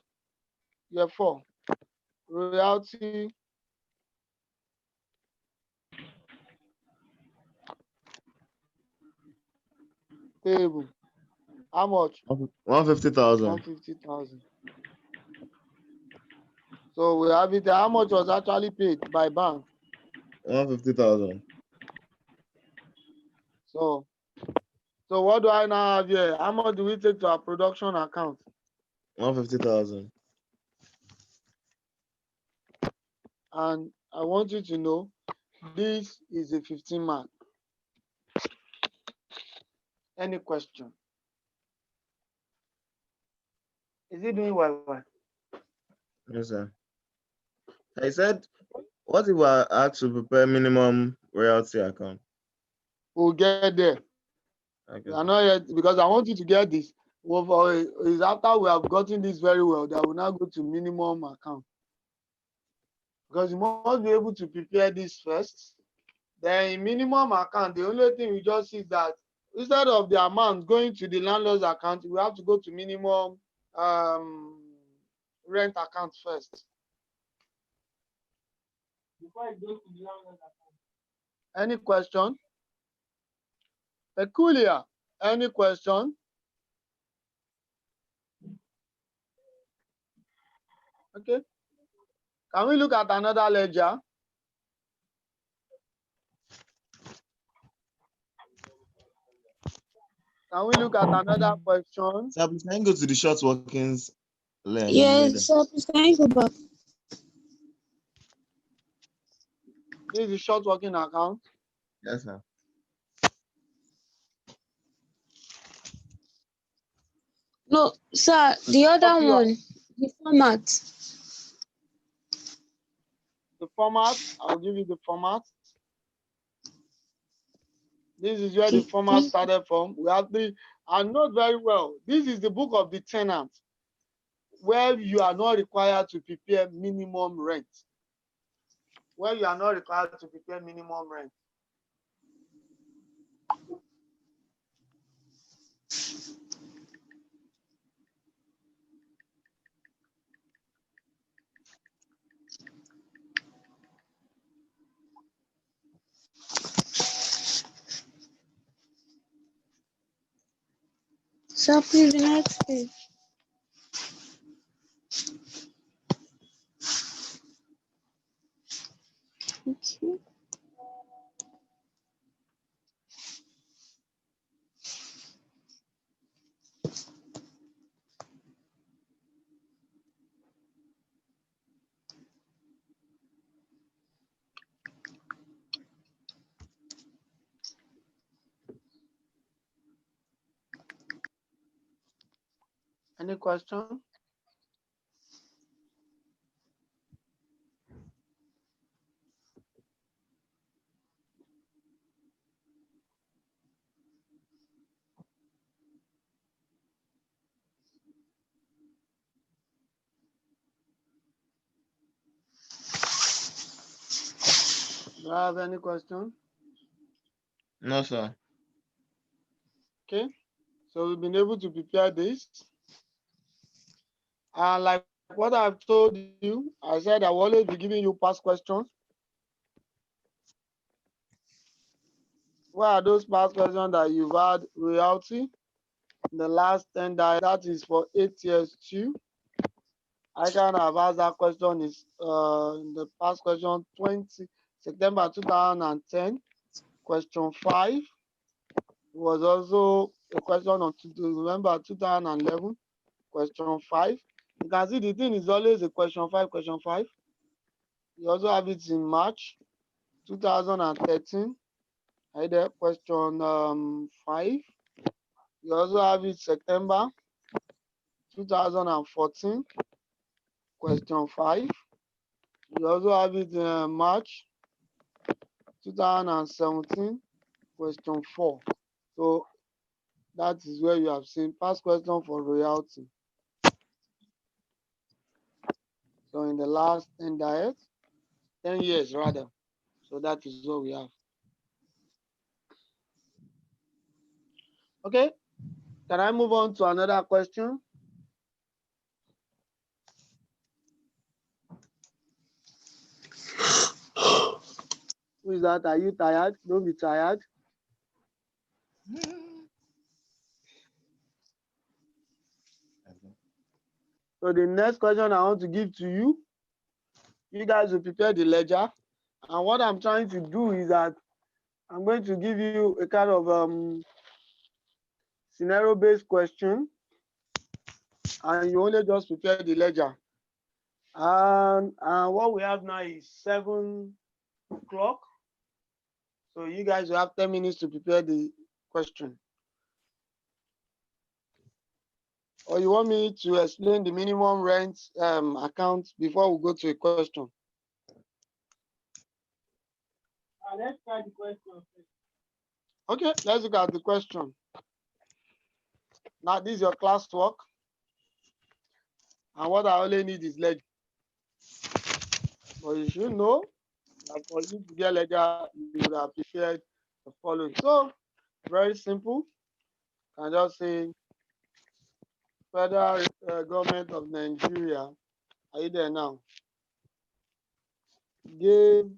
Year 4. Royalty payable. How much? 150,000. 150,000. So we have it. How much was actually paid by bank? 150,000. So what do I now have here? How much do we take to our production account? 150,000. And I want you to know this is a 15 mark. Any question? Is it doing well? Yes, sir. I said, what if I asked to prepare minimum royalty account? We'll get there. Okay. We are not yet, because I want you to get this. Well, is after we have gotten this very well that we now go to minimum account. Because you must be able to prepare this first. Then in minimum account, the only thing we just see is that instead of the amount going to the landlord's account, we have to go to minimum rent account first. Before it goes to the landlord's account. Any question? Peculiar. Any question? Okay. Can we look at another ledger? Can we look at another question? Sir, please, can you go to the short workings? Yes, sir, please can you go back? This is the short working account. Yes, sir. No, sir, the other Okay. one, the format. The format, I'll give you the format. This is where the format started from. We have the, and note very well, this is the book of the tenant, where you are not required to prepare minimum rent. Where you are not required to prepare minimum rent. Sir, please, the next page. Okay. Any question? Do I have any question? No, sir. Okay. So we've been able to prepare this. And like what I've told you, I said I will always be giving you past questions. What are those past questions that you've had royalty? The last 10 that is for ATS 2. I can have asked that question is the past question 20 September 2010, question 5. It was also a question on, remember, 2011, question 5. You can see the thing is always a question 5, question 5. You also have it in March 2013. Either question 5. You also have it September 2014, question 5. You also have it March 2017, question 4. So that is where you have seen past question for royalty. So in the last 10 diets, 10 years rather. So that is what we have. Okay, can I move on to another question? Who is that? Are you tired? Don't be tired. So the next question I want to give to you, you guys will prepare the ledger. And what I'm trying to do is that I'm going to give you a kind of scenario-based question. And you only just prepare the ledger. And what we have now is 7 o'clock. So you guys will have 10 minutes to prepare the question. Or you want me to explain the minimum rent account before we go to a question? Let's try the question. Okay, let's look at the question. Now this is your classwork. And what I only need is ledger. But you should know that for you to get ledger, you would have prepared the following. So very simple. I just say Federal Government of Nigeria. Are you there now? Give,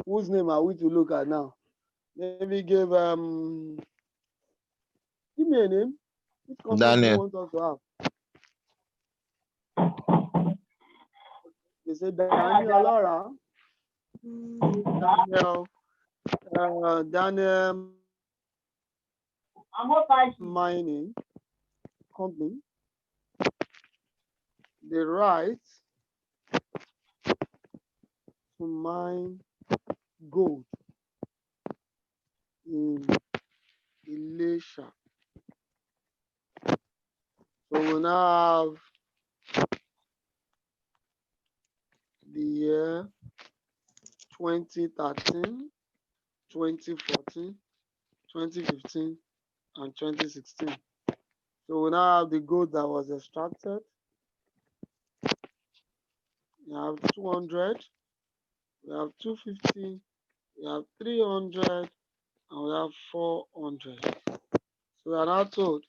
whose name are we to look at now? Maybe give me a name. Which company do you want us to have? They say Daniel Laura. Daniel Mining Company. The right to mine gold in Elisha. So we now have the year 2013, 2014, 2015, and 2016. So we now have the gold that was extracted. We have 200, we have 250, we have 300, and we have 400. So we are now told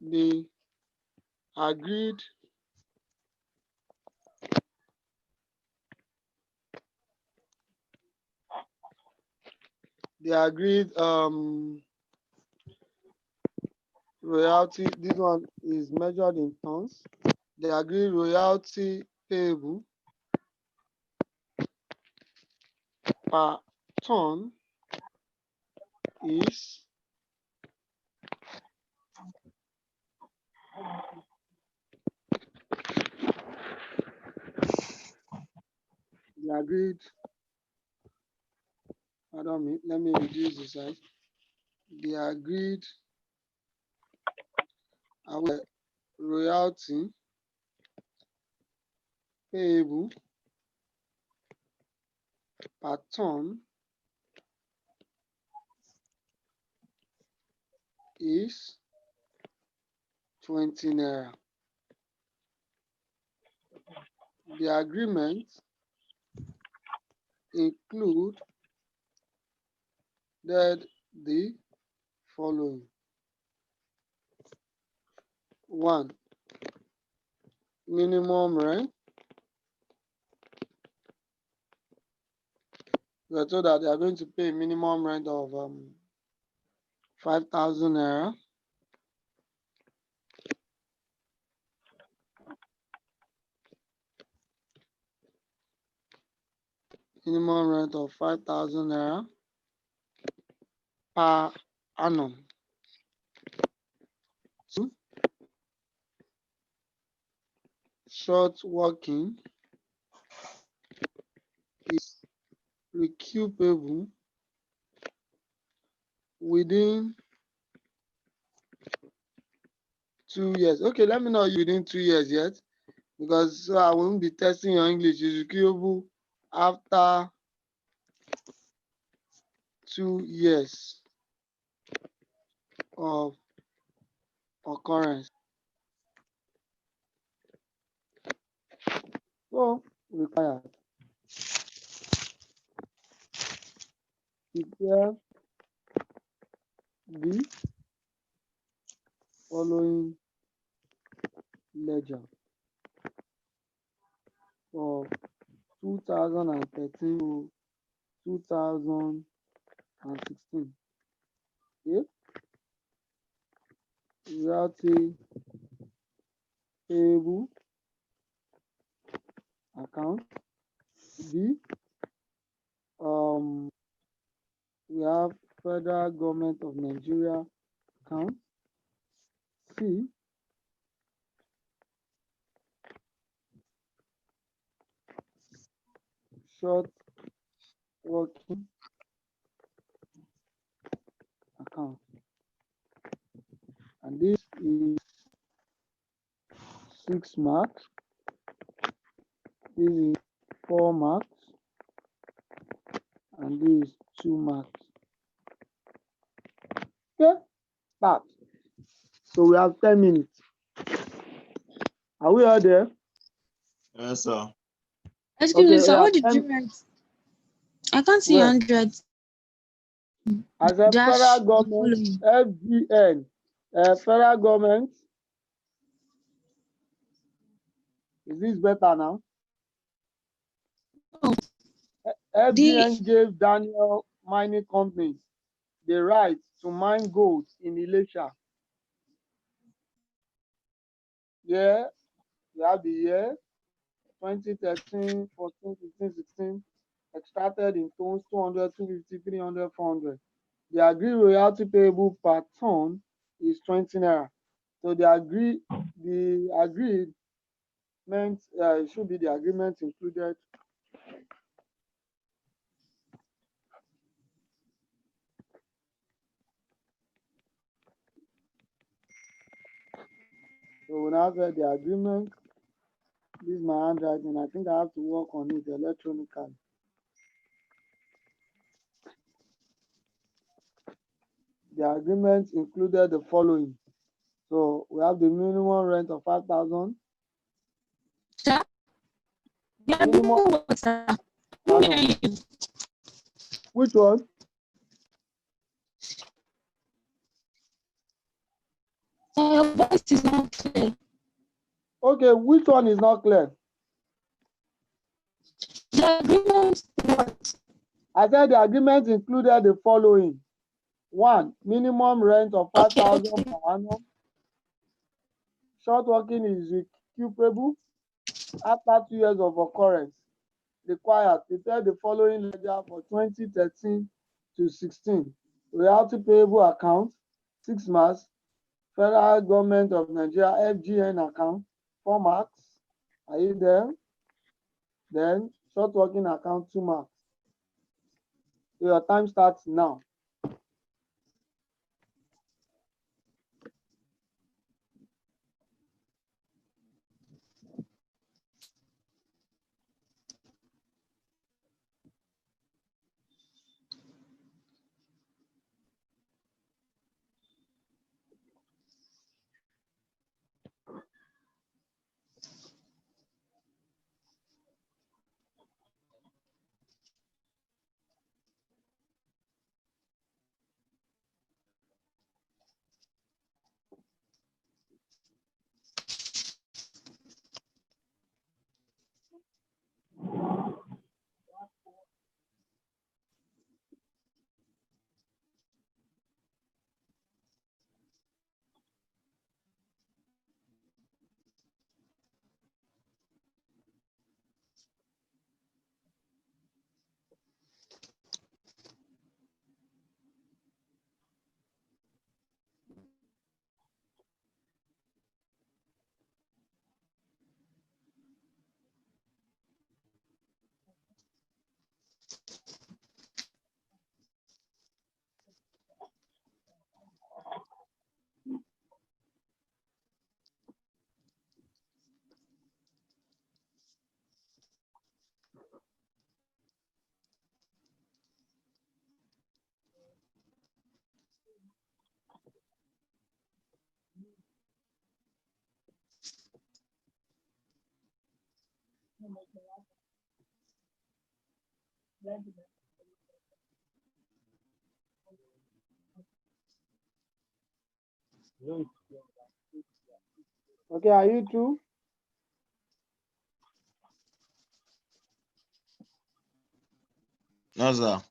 the agreed royalty, this one is measured in tons. The agreed royalty payable per ton is the agreed, pardon me, let me reduce the size. The agreed royalty payable per ton is 20 naira. The agreement include the following. 1. Minimum rent. We are told that they are going to pay a minimum rent of 5,000 naira. Minimum rent of 5,000 naira. per annum. Two, short working is recoupable within 2 years. Okay, let me know you within 2 years yet, because so I won't be testing your English. Is recoupable after 2 years of occurrence. So required. Prepare the following ledger for 2013 to 2016. Okay, royalty payable account. B, we have Federal Government of Nigeria account. C, short working account. And this is 6 marks. This is 4 marks. And this is 2 marks. Okay, start. So we have 10 minutes. Are we all there? Yes, sir. Excuse Okay, me, sir. yeah, What did you write? I can't see where? 100 As a dash federal the government, following. FGN, federal government. Is this better now? Oh, FGN the gave Daniel Mining Company the right to mine gold in Elisha. Yeah, we have the year 2013, 14, 15, 16. Extracted in tons 200, 250, 300, 400. The agreed royalty payable per ton is 20 naira. So the agreed meant it should be the agreement included. So when I said the agreement, this is my handwriting. I think I have to work on it electronically. The agreement included the following. So we have the minimum rent of 5,000. sir, the Minimum agreement was, sir. annum. Which one? Your voice is not clear. Okay, which one is not clear? The agreement what? I said the agreement included the following. 1, minimum rent of 5,000 Okay. per annum. Short working is recoupable after 2 years of occurrence. Required, prepare the following ledger for 2013 to 16. Royalty payable account, 6 marks. Federal Government of Nigeria FGN account, 4 marks. Are you there? Then short working account, 2 marks. So your time starts now. Okay, are you too? No, sir.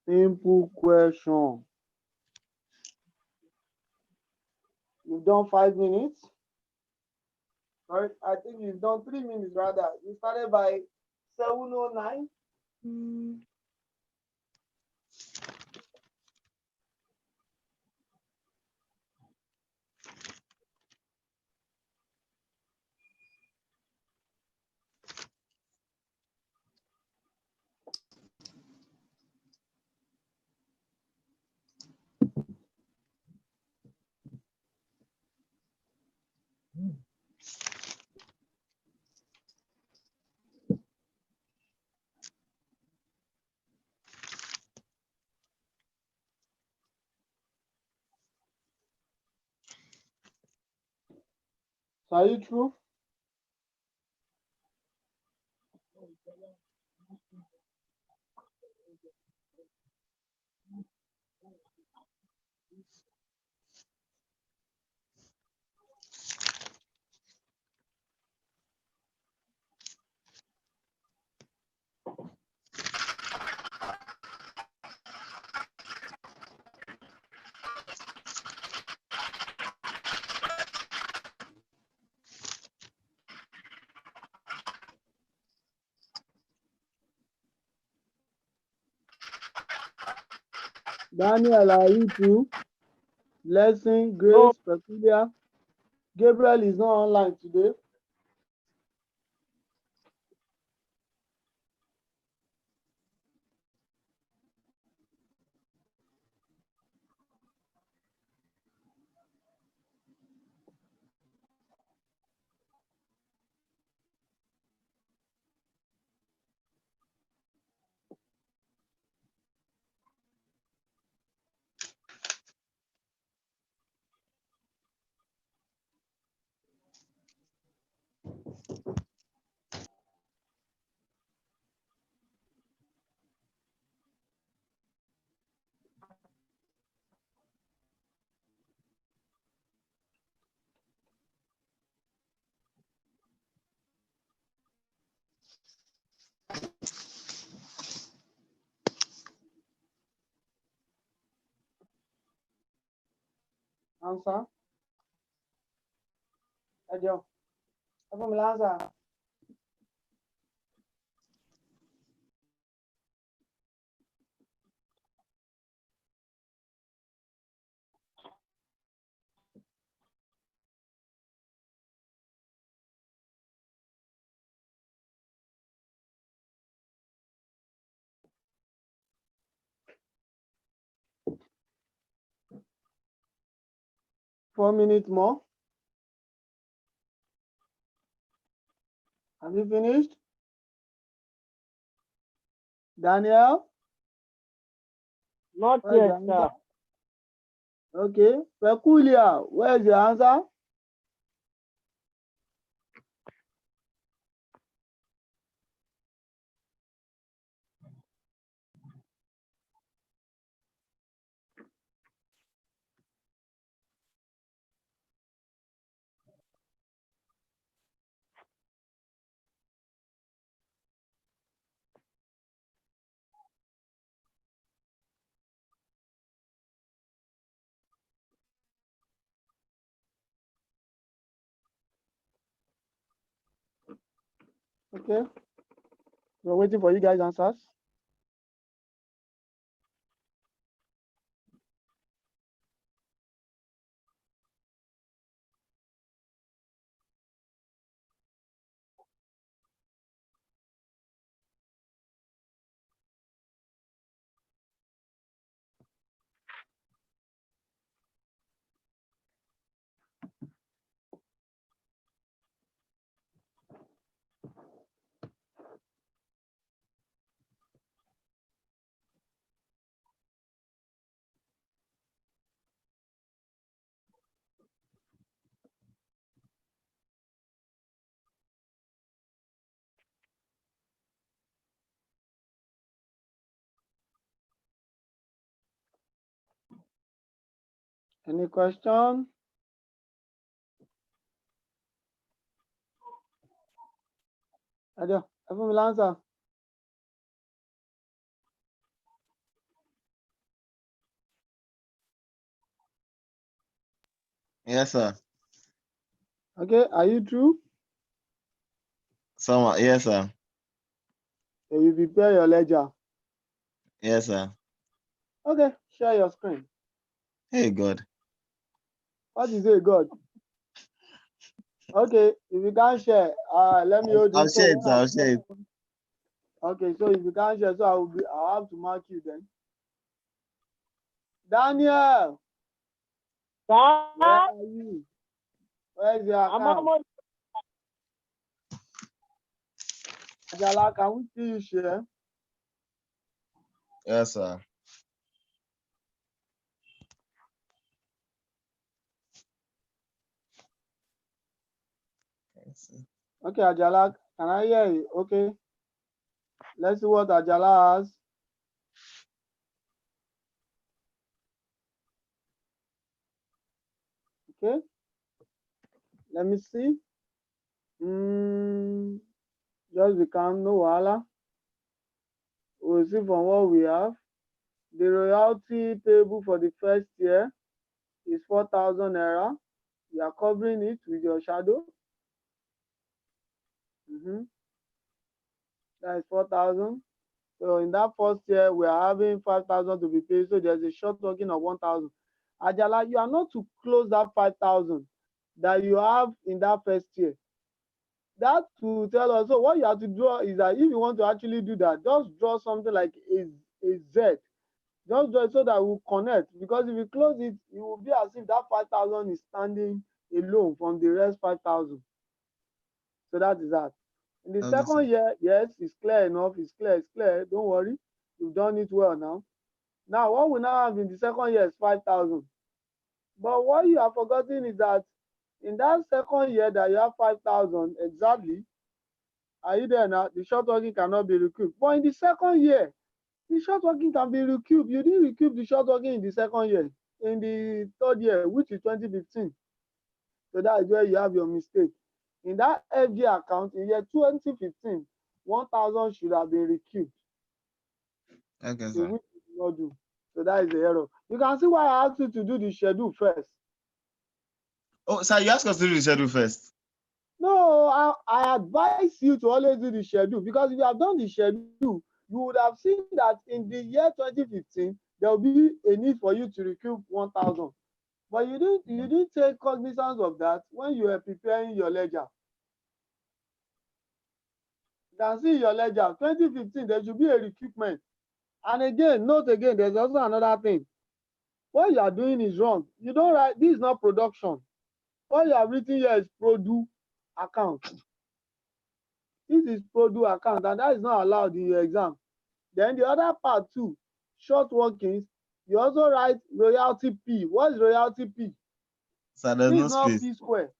Simple question. You've done 5 minutes. Sorry, I think you've done 3 minutes rather. You started by 7:09. So are you true? Daniel, are you too? Blessing, Grace, Peculiar. Gabriel is not online today. Answer. Ejo. Ejo me answer. Four minutes more. Have you finished? Daniel? Not Where's yet, your sir. answer? Okay. Peculiar, where's your answer? Okay. We're waiting for you guys' answers. Any question? Adio, everyone will answer. Yes, sir. Okay, are you true? Yes, sir. So you prepare your ledger. Yes, sir. Okay, share your screen. Hey, God. What is it, God? Okay, if you can't share, let me hold I'll it. share it, sir. I'll share it. Okay, so if you can't share, so I'll have to mark you then. Daniel, where are you? Where's your account? Ajala, can we see you share? Yes, sir. Okay, Ajala, can I hear you? Okay. Let's see what Ajala has. Okay. Let me see. Just become no wala. We'll see from what we have. The royalty payable for the first year is 4,000 naira. You are covering it with your shadow. That is 4,000. So in that first year, we are having 5,000 to be paid. So there's a short working of 1,000. Ajala, you are not to close that 5,000 that you have in that first year. That will tell us. So what you have to draw is that if you want to actually do that, just draw something like a Z. Just draw it so that we'll connect. Because if you close it, it will be as if that 5,000 is standing alone from the rest 5,000. So that is that. In the second year, yes, it's clear enough. It's clear. Don't worry. You've done it well now. Now, what we now have in the second year is 5,000. But what you have forgotten is that in that second year that you have 5,000 exactly, are you there now? The short working cannot be recouped. But in the second year, the short working can be recouped. You didn't recoup the short working in the second year. In the third year, which is 2015. So that is where you have your mistake. In that FG account, in year 2015, 1,000 should have been recouped. Okay, So sir. which you did not do. So that is the error. You can see why I asked you to do the schedule first. Oh, sir, you asked us to do the schedule first. No, I advise you to always do the schedule because if you have done the schedule, you would have seen that in the year 2015, there will be a need for you to recoup 1,000. But you didn't take cognizance of that when you were preparing your ledger. You can see your ledger, 2015, there should be a recoupment. And again, note again, there's also another thing. What you are doing is wrong. You don't write, this is not production. What you have written here is produce account. This is produce account, and that is not allowed in your exam. Then the other part too, short workings, you also write royalty P. What is royalty P? Sir, there's P no is not space. P square.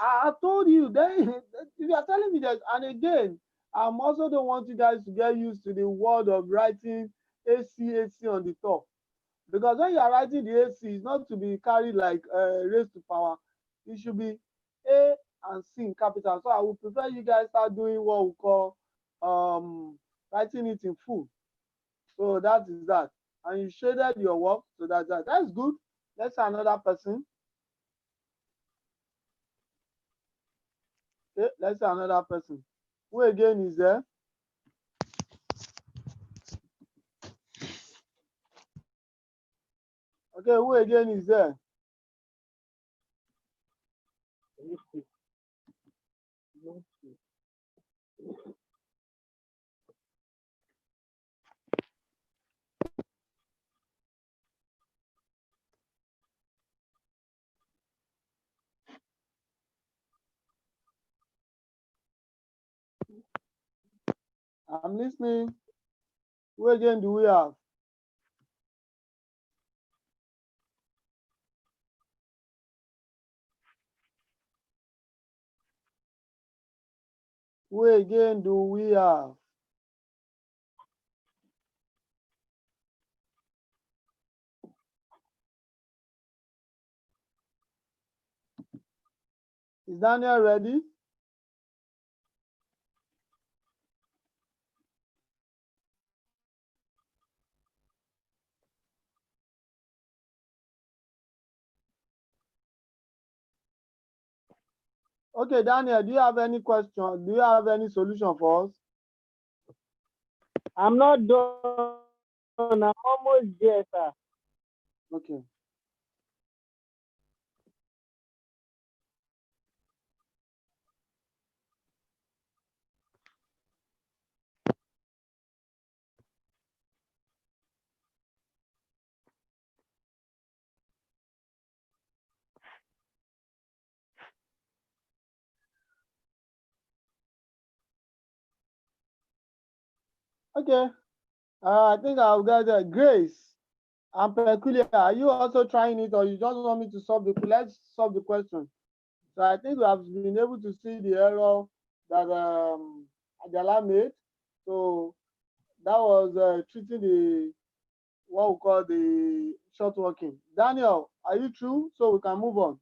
I told you, then if you are telling me that, and again, I'm also don't want you guys to get used to the word of writing AC on the top. Because when you are writing the AC, it's not to be carried like raised to power. It should be A and C in capital. So I would prefer you guys start doing what we call writing it in full. So that is that. And you shaded your work, so that's that. That's good. Let's say another person. Okay, let's say another person. Who again is there? Okay, who again is there? I'm listening. Who again do we have? Who again do we have? Is Daniel ready? Okay, Daniel, do you have any question? Do you have any solution for us? I'm not done. I'm almost there, sir. Okay. Okay. I think I'll get Grace and Peculiar. Are you also trying it, or you just want me to solve the? Let's solve the question. So I think we have been able to see the error that Ajala made. So that was treating the what we call the short working. Daniel, are you true? So we can move on.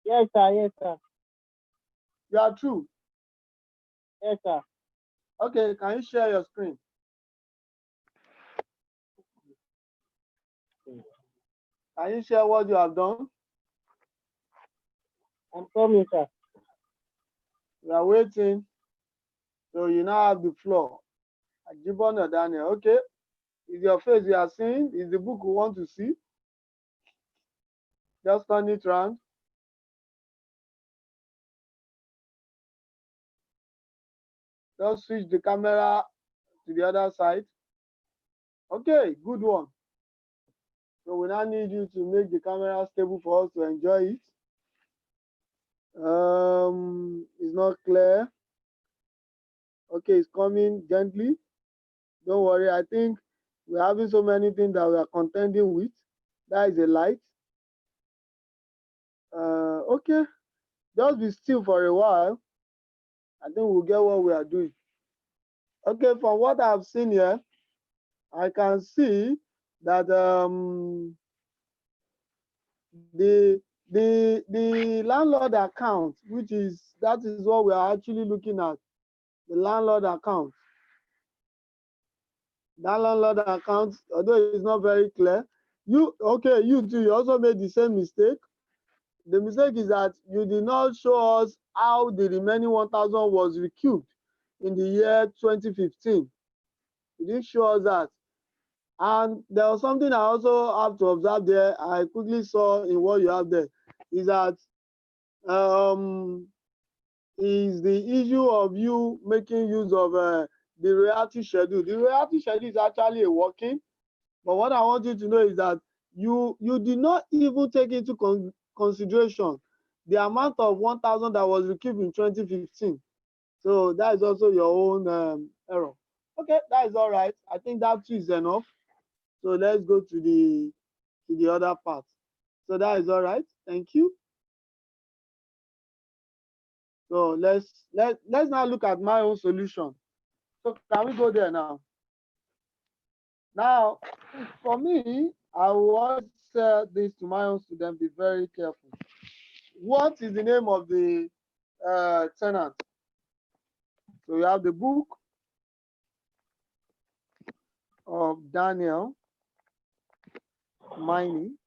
Yes, sir. Yes, sir. You are true. Yes, sir. Okay, can you share your screen? Can you share what you have done? I'm coming, sir. We are waiting. So you now have the floor. Ajibona Daniel. Okay. Is your face you are seeing? Is the book we want to see? Just turn it around. Just switch the camera to the other side. Okay, good one. So we now need you to make the camera stable for us to enjoy it. It's not clear. Okay, it's coming gently. Don't worry. I think we're having so many things that we are contending with. That is a light. Okay, just be still for a while. I think we'll get what we are doing. Okay, from what I've seen here, I can see that the landlord account, that is what we are actually looking at, the landlord account. That landlord account, although it's not very clear, you too, you also made the same mistake. The mistake is that you did not show us how the remaining 1,000 was recouped in the year 2015. You didn't show us that. And there was something I also have to observe there. I quickly saw in what you have there is that is the issue of you making use of the royalty schedule. The royalty schedule is actually a working, but what I want you to know is that you did not even take into consideration the amount of 1,000 that was recouped in 2015. So that is also your own error. Okay, that is all right. I think that too is enough. So let's go to the other part. So that is all right. Thank you. So let's now look at my own solution. So can we go there now? Now, for me, I will say this to my own students: be very careful. What is the name of the tenant? So we have the book of Daniel Mining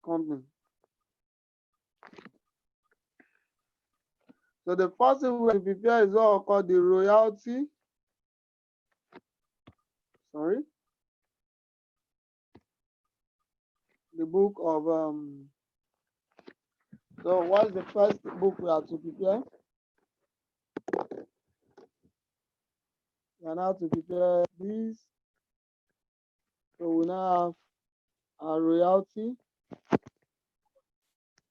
Company. So the first thing we prepare is what we call the royalty. Sorry. The book of so what's the first book we have to prepare? We are now to prepare this. So we now have our royalty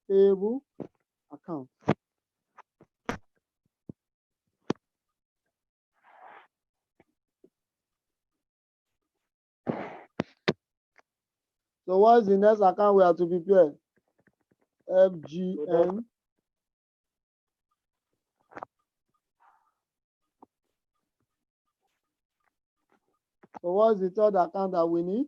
payable account. So what's the next account we have to prepare? FGN. So what's the third account that we need?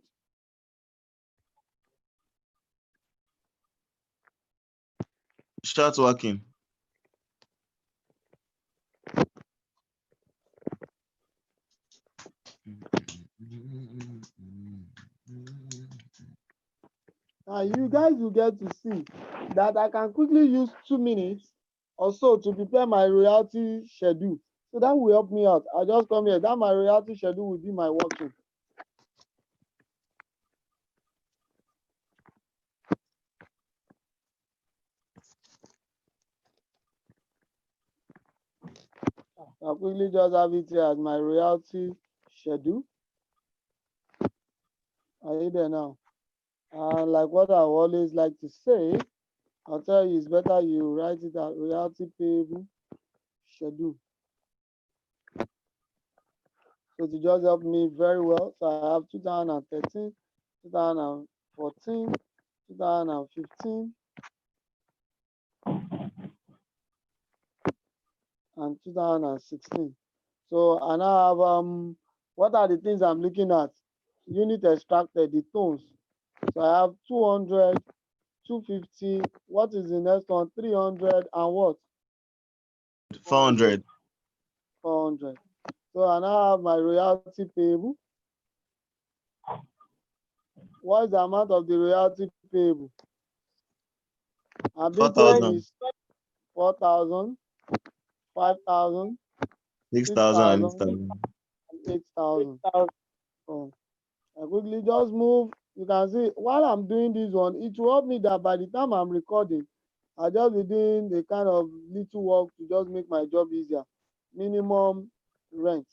Short working. Now you guys will get to see that I can quickly use 2 minutes or so to prepare my royalty schedule. So that will help me out. I'll just come here. That my royalty schedule will be my working. I'll quickly just have it here as my royalty schedule. Are you there now? And like what I always like to say, I'll tell you it's better you write it as royalty payable schedule. So to just help me very well. So I have 2013, 2014, 2015, and 2016. So I now have what are the things I'm looking at? Unit extracted, the tones. So I have 200, 250. What is the next one? 300 and what? 400. 400. So I now have my royalty payable. What is the amount of the royalty payable? I've been told 4,000. is 4,000, 5,000, 6,000 and 6,000, 8,000. 8,000. So I quickly just move. You can see while I'm doing this one, it will help me that by the time I'm recording, I'll just be doing the kind of little work to just make my job easier. Minimum rent.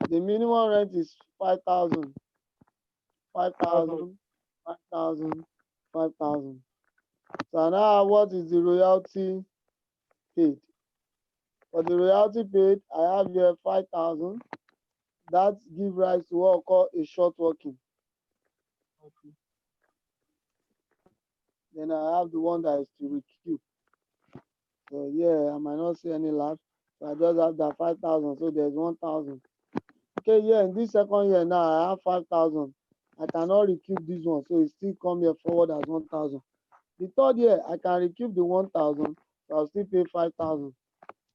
The minimum rent is 5,000, 5,000, 5,000, 5,000. So now what is the royalty paid? For the royalty paid, I have here 5,000. That gives rise to what we call a short working. Then I have the one that is to recoup. So yeah, I might not see any laugh. So I just have that 5,000. So there's 1,000. Okay, yeah, in this second year now I have 5,000. I cannot recoup this one, so it still come here forward as 1,000. The third year I can recoup the 1,000, so I'll still pay 5,000.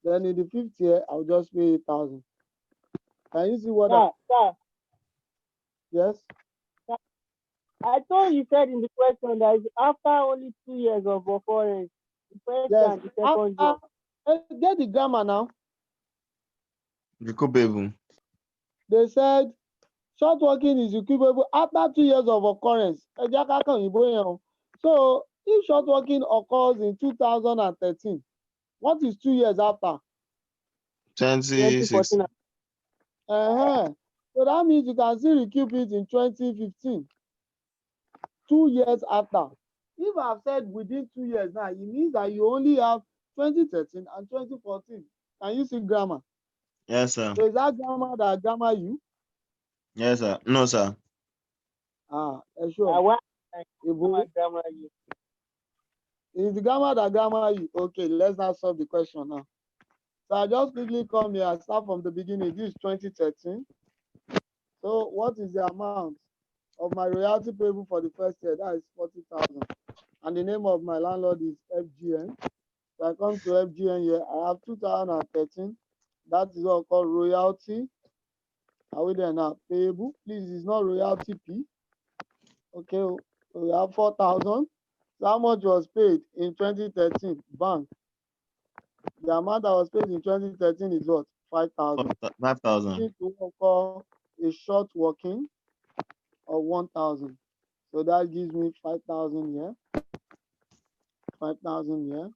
Then in the fifth year I'll just pay 8,000. Can you see what? Sir, Yes. I thought you said in the question that after only 2 years of occurrence, the first Yes. and the second year. Get the grammar now. Recoupable. They said short working is recoupable after 2 years of occurrence. So if short working occurs in 2013, what is 2 years after? 2016. So that means you can still recoup it in 2015. 2 years after. If I've said within 2 years now, it means that you only have 2013 and 2014. Can you see grammar? Yes, sir. So is that grammar you? Yes, sir. No, sir. Sure. I want grammar you. Is the grammar that grammar you? Okay, let's now solve the question now. So I just quickly come here and start from the beginning. This is 2013. So what is the amount of my royalty payable for the first year? That is 40,000. And the name of my landlord is FGN. So I come to FGN here. I have 2013. That is what called royalty. Are we there now? Payable. Please, it's not royalty P. Okay, so we have 4,000. So how much was paid in 2013? Bank. The amount that was paid in 2013 is what? 5,000. 5,000. To call a short working of 1,000. So that gives me 5,000 here. 5,000 here.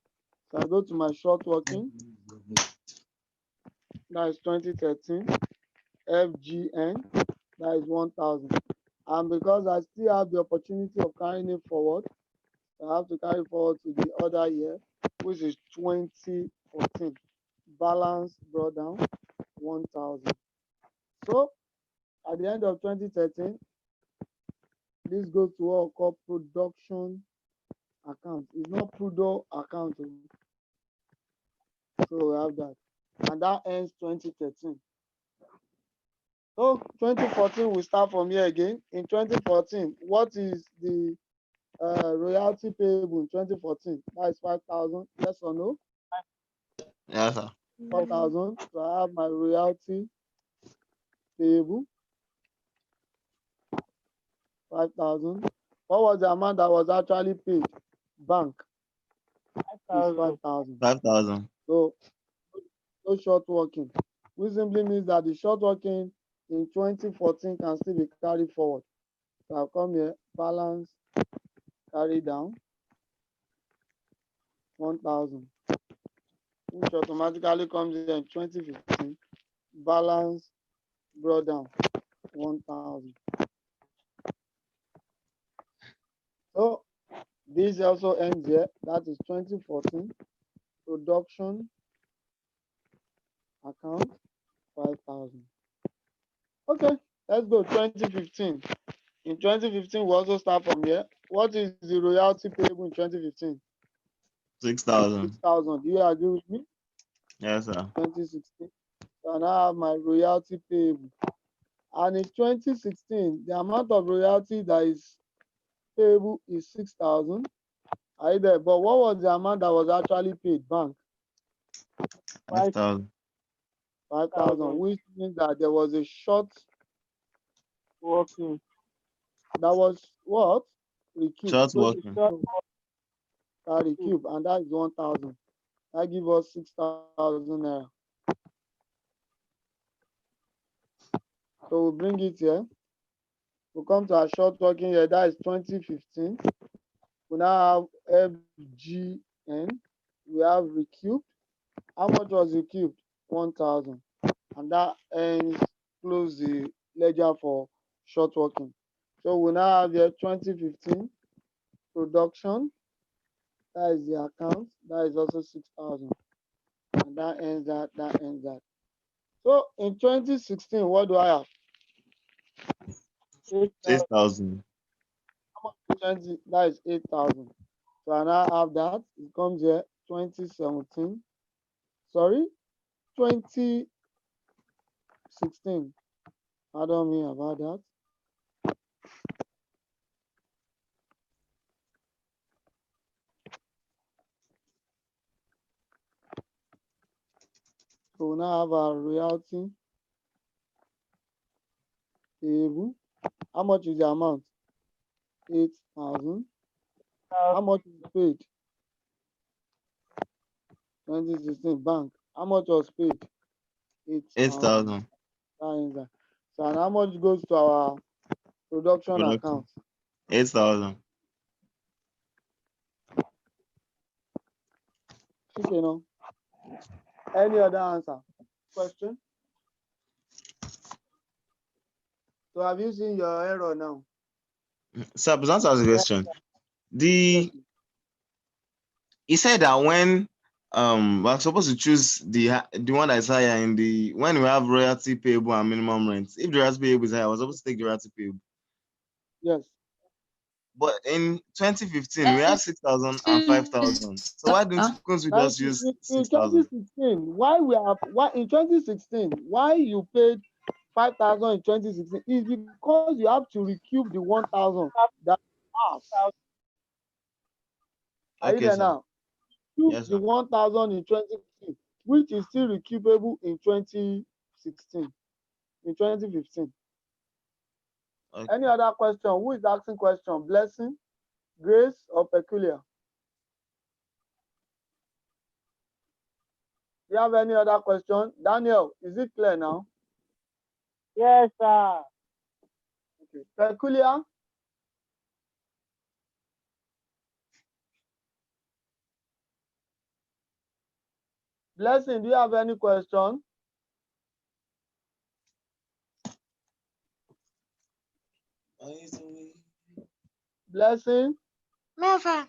So I go to my short working. That is 2013. FGN. That is 1,000. And because I still have the opportunity of carrying it forward, I have to carry forward to the other year, which is 2014. Balance brought down 1,000. So at the end of 2013, this goes to what we call production account. It's not Prudo account. So we have that. And that ends 2013. So 2014, we start from here again. In 2014, what is the royalty payable in 2014. That is 5,000. Yes or no? Yes, sir. 4,000. So I have my royalty payable, 5,000. What was the amount that was actually paid? Bank is 5,000. 5,000. So no short working, which simply means that the short working in 2014 can still be carried forward. So I'll come here, balance, carry down, 1,000, which automatically comes here in 2015. Balance brought down, 1,000. So this also ends here. That is 2014 production account, 5,000. Okay, let's go 2015. In 2015, we also start from here. What is the royalty payable in 2015? 6,000. 6,000. Do you agree with me? Yes, sir. 2016. So I now have my royalty payable. And in 2016, the amount of royalty that is payable is 6,000. Are you there? But what was the amount that was actually paid? Bank? 5,000. 5,000, which means that there was a short working. That was what? Recoup. Short working. Recoup, and that is 1,000. That gives us 6,000 naira. So we'll bring it here. We'll come to our short working here. That is 2015. We now have FGN. We have recouped. How much was recouped? 1,000. And that ends, close the ledger for short working. So we now have here 2015 production. That is the account. That is also 6,000. And that ends that. That ends that. So in 2016, what do I have? 6,000. That is 8,000. So I now have that. It comes here 2017. Sorry, 2016. Pardon me about that. So we now have our royalty payable. How much is the amount? 8,000. How much is paid? 2016 bank. How much was paid? 8,000. So and how much goes to our production account? 8,000. Okay, no. Any other answer? Question? So have you seen your error now? Sir, please answer the question. He said that when we're supposed to choose the one that is higher in the when we have royalty payable and minimum rent. If the royalty payable is higher, we're supposed to take the royalty payable. Yes. But in 2015, we have 6,000 and 5,000. So why couldn't we just use 6,000? In 2016, why in 2016, why you paid 5,000 in 2016 is because you have to recoup the 1,000 that you have. Are you there now? Yes, the 1,000 in 2015, which is still recoupable in 2016, in 2015. Okay. Any other question? Who is asking question? Blessing, Grace, or Peculiar? Do you have any other question? Daniel, is it clear now? Yes, sir. Okay. Peculiar? Blessing, do you have any question? Blessing? No, sir.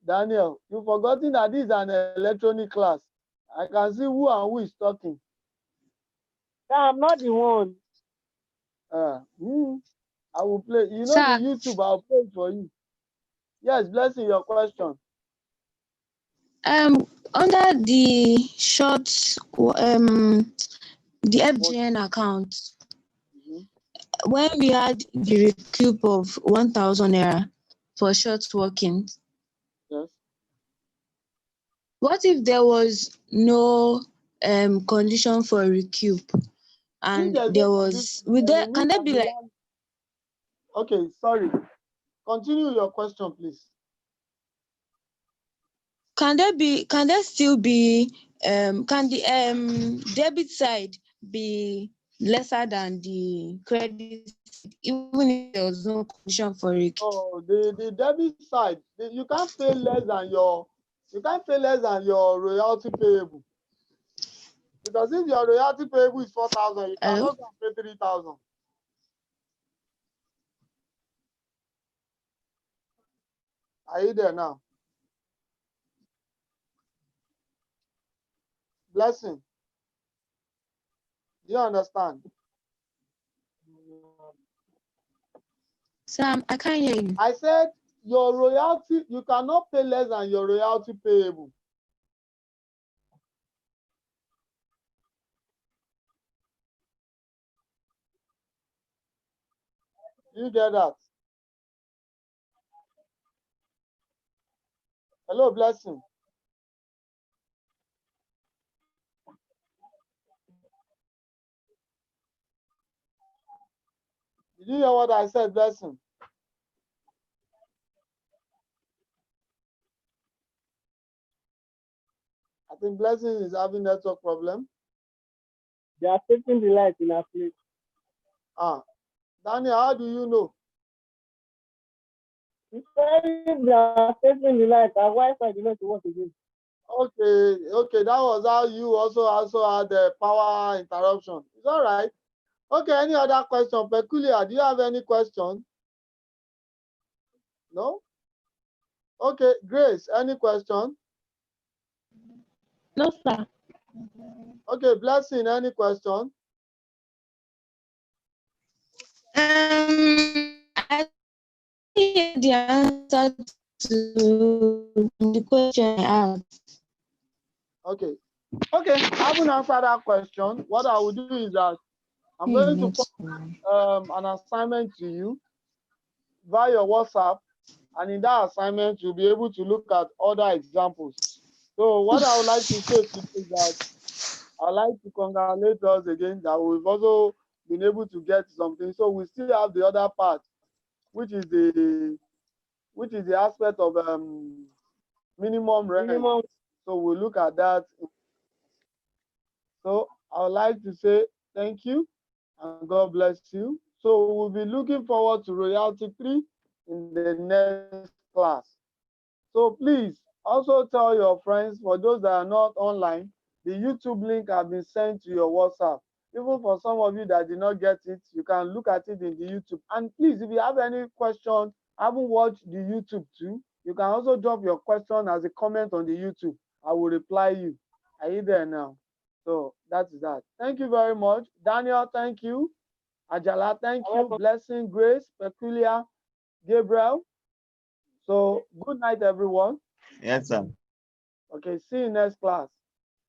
Daniel, you've forgotten that this is an electronic class. I can see who and who is talking. Sir, I'm not the one. I will play. You know Sir. the YouTube, I'll play it for you. Yes, Blessing, your question. Under the short the FGN account, when we had the recoup of 1,000 naira, for short workings. Yes. What if there was no condition for recoup, and there's there no was condition, then can there be like okay, sorry. Continue your question, please. can there still be can the debit side be lesser than the credit side, even if there was no condition for it? Oh, the debit side, you can't pay less than your royalty payable. Because if your royalty payable is 4,000, you cannot go and pay 3,000. Are you there now? Blessing. Do you understand? Sam, I can't hear you. I said your royalty, you cannot pay less than your royalty payable. You get that? Hello, Blessing. Did you hear what I said, Blessing? I think Blessing is having network problem. They are taking the light in our place. Daniel, how do you know? If they are taking the light, our Wi-Fi did not work again. Okay, that was how you also had the power interruption. It's all right. Okay, any other question? Peculiar, do you have any question? No? Okay, Grace, any question? No, sir. Okay, Blessing, any question? I hear the answer to the question I asked. Okay, I haven't answered that question. What I will do is that I'm going to put an assignment to you via your WhatsApp, and in that assignment, you'll be able to look at other examples. So what I would like to say to you is that I'd like to congratulate us again that we've also been able to get something. So we still have the other part, which is the aspect of minimum rent. So we'll look at that. So I would like to say thank you and God bless you. So we'll be looking forward to Royalty 3 in the next class. So please also tell your friends, for those that are not online, the YouTube link has been sent to your WhatsApp. Even for some of you that did not get it, you can look at it in the YouTube. And please, if you have any question, haven't watched the YouTube too, you can also drop your question as a comment on the YouTube. I will reply you. Are you there now? So that is that. Thank you very much. Daniel, thank you. Ajala, thank you. Blessing, Grace, Peculiar, Gabriel. So good night, everyone. Yes, sir. Okay, see you next class.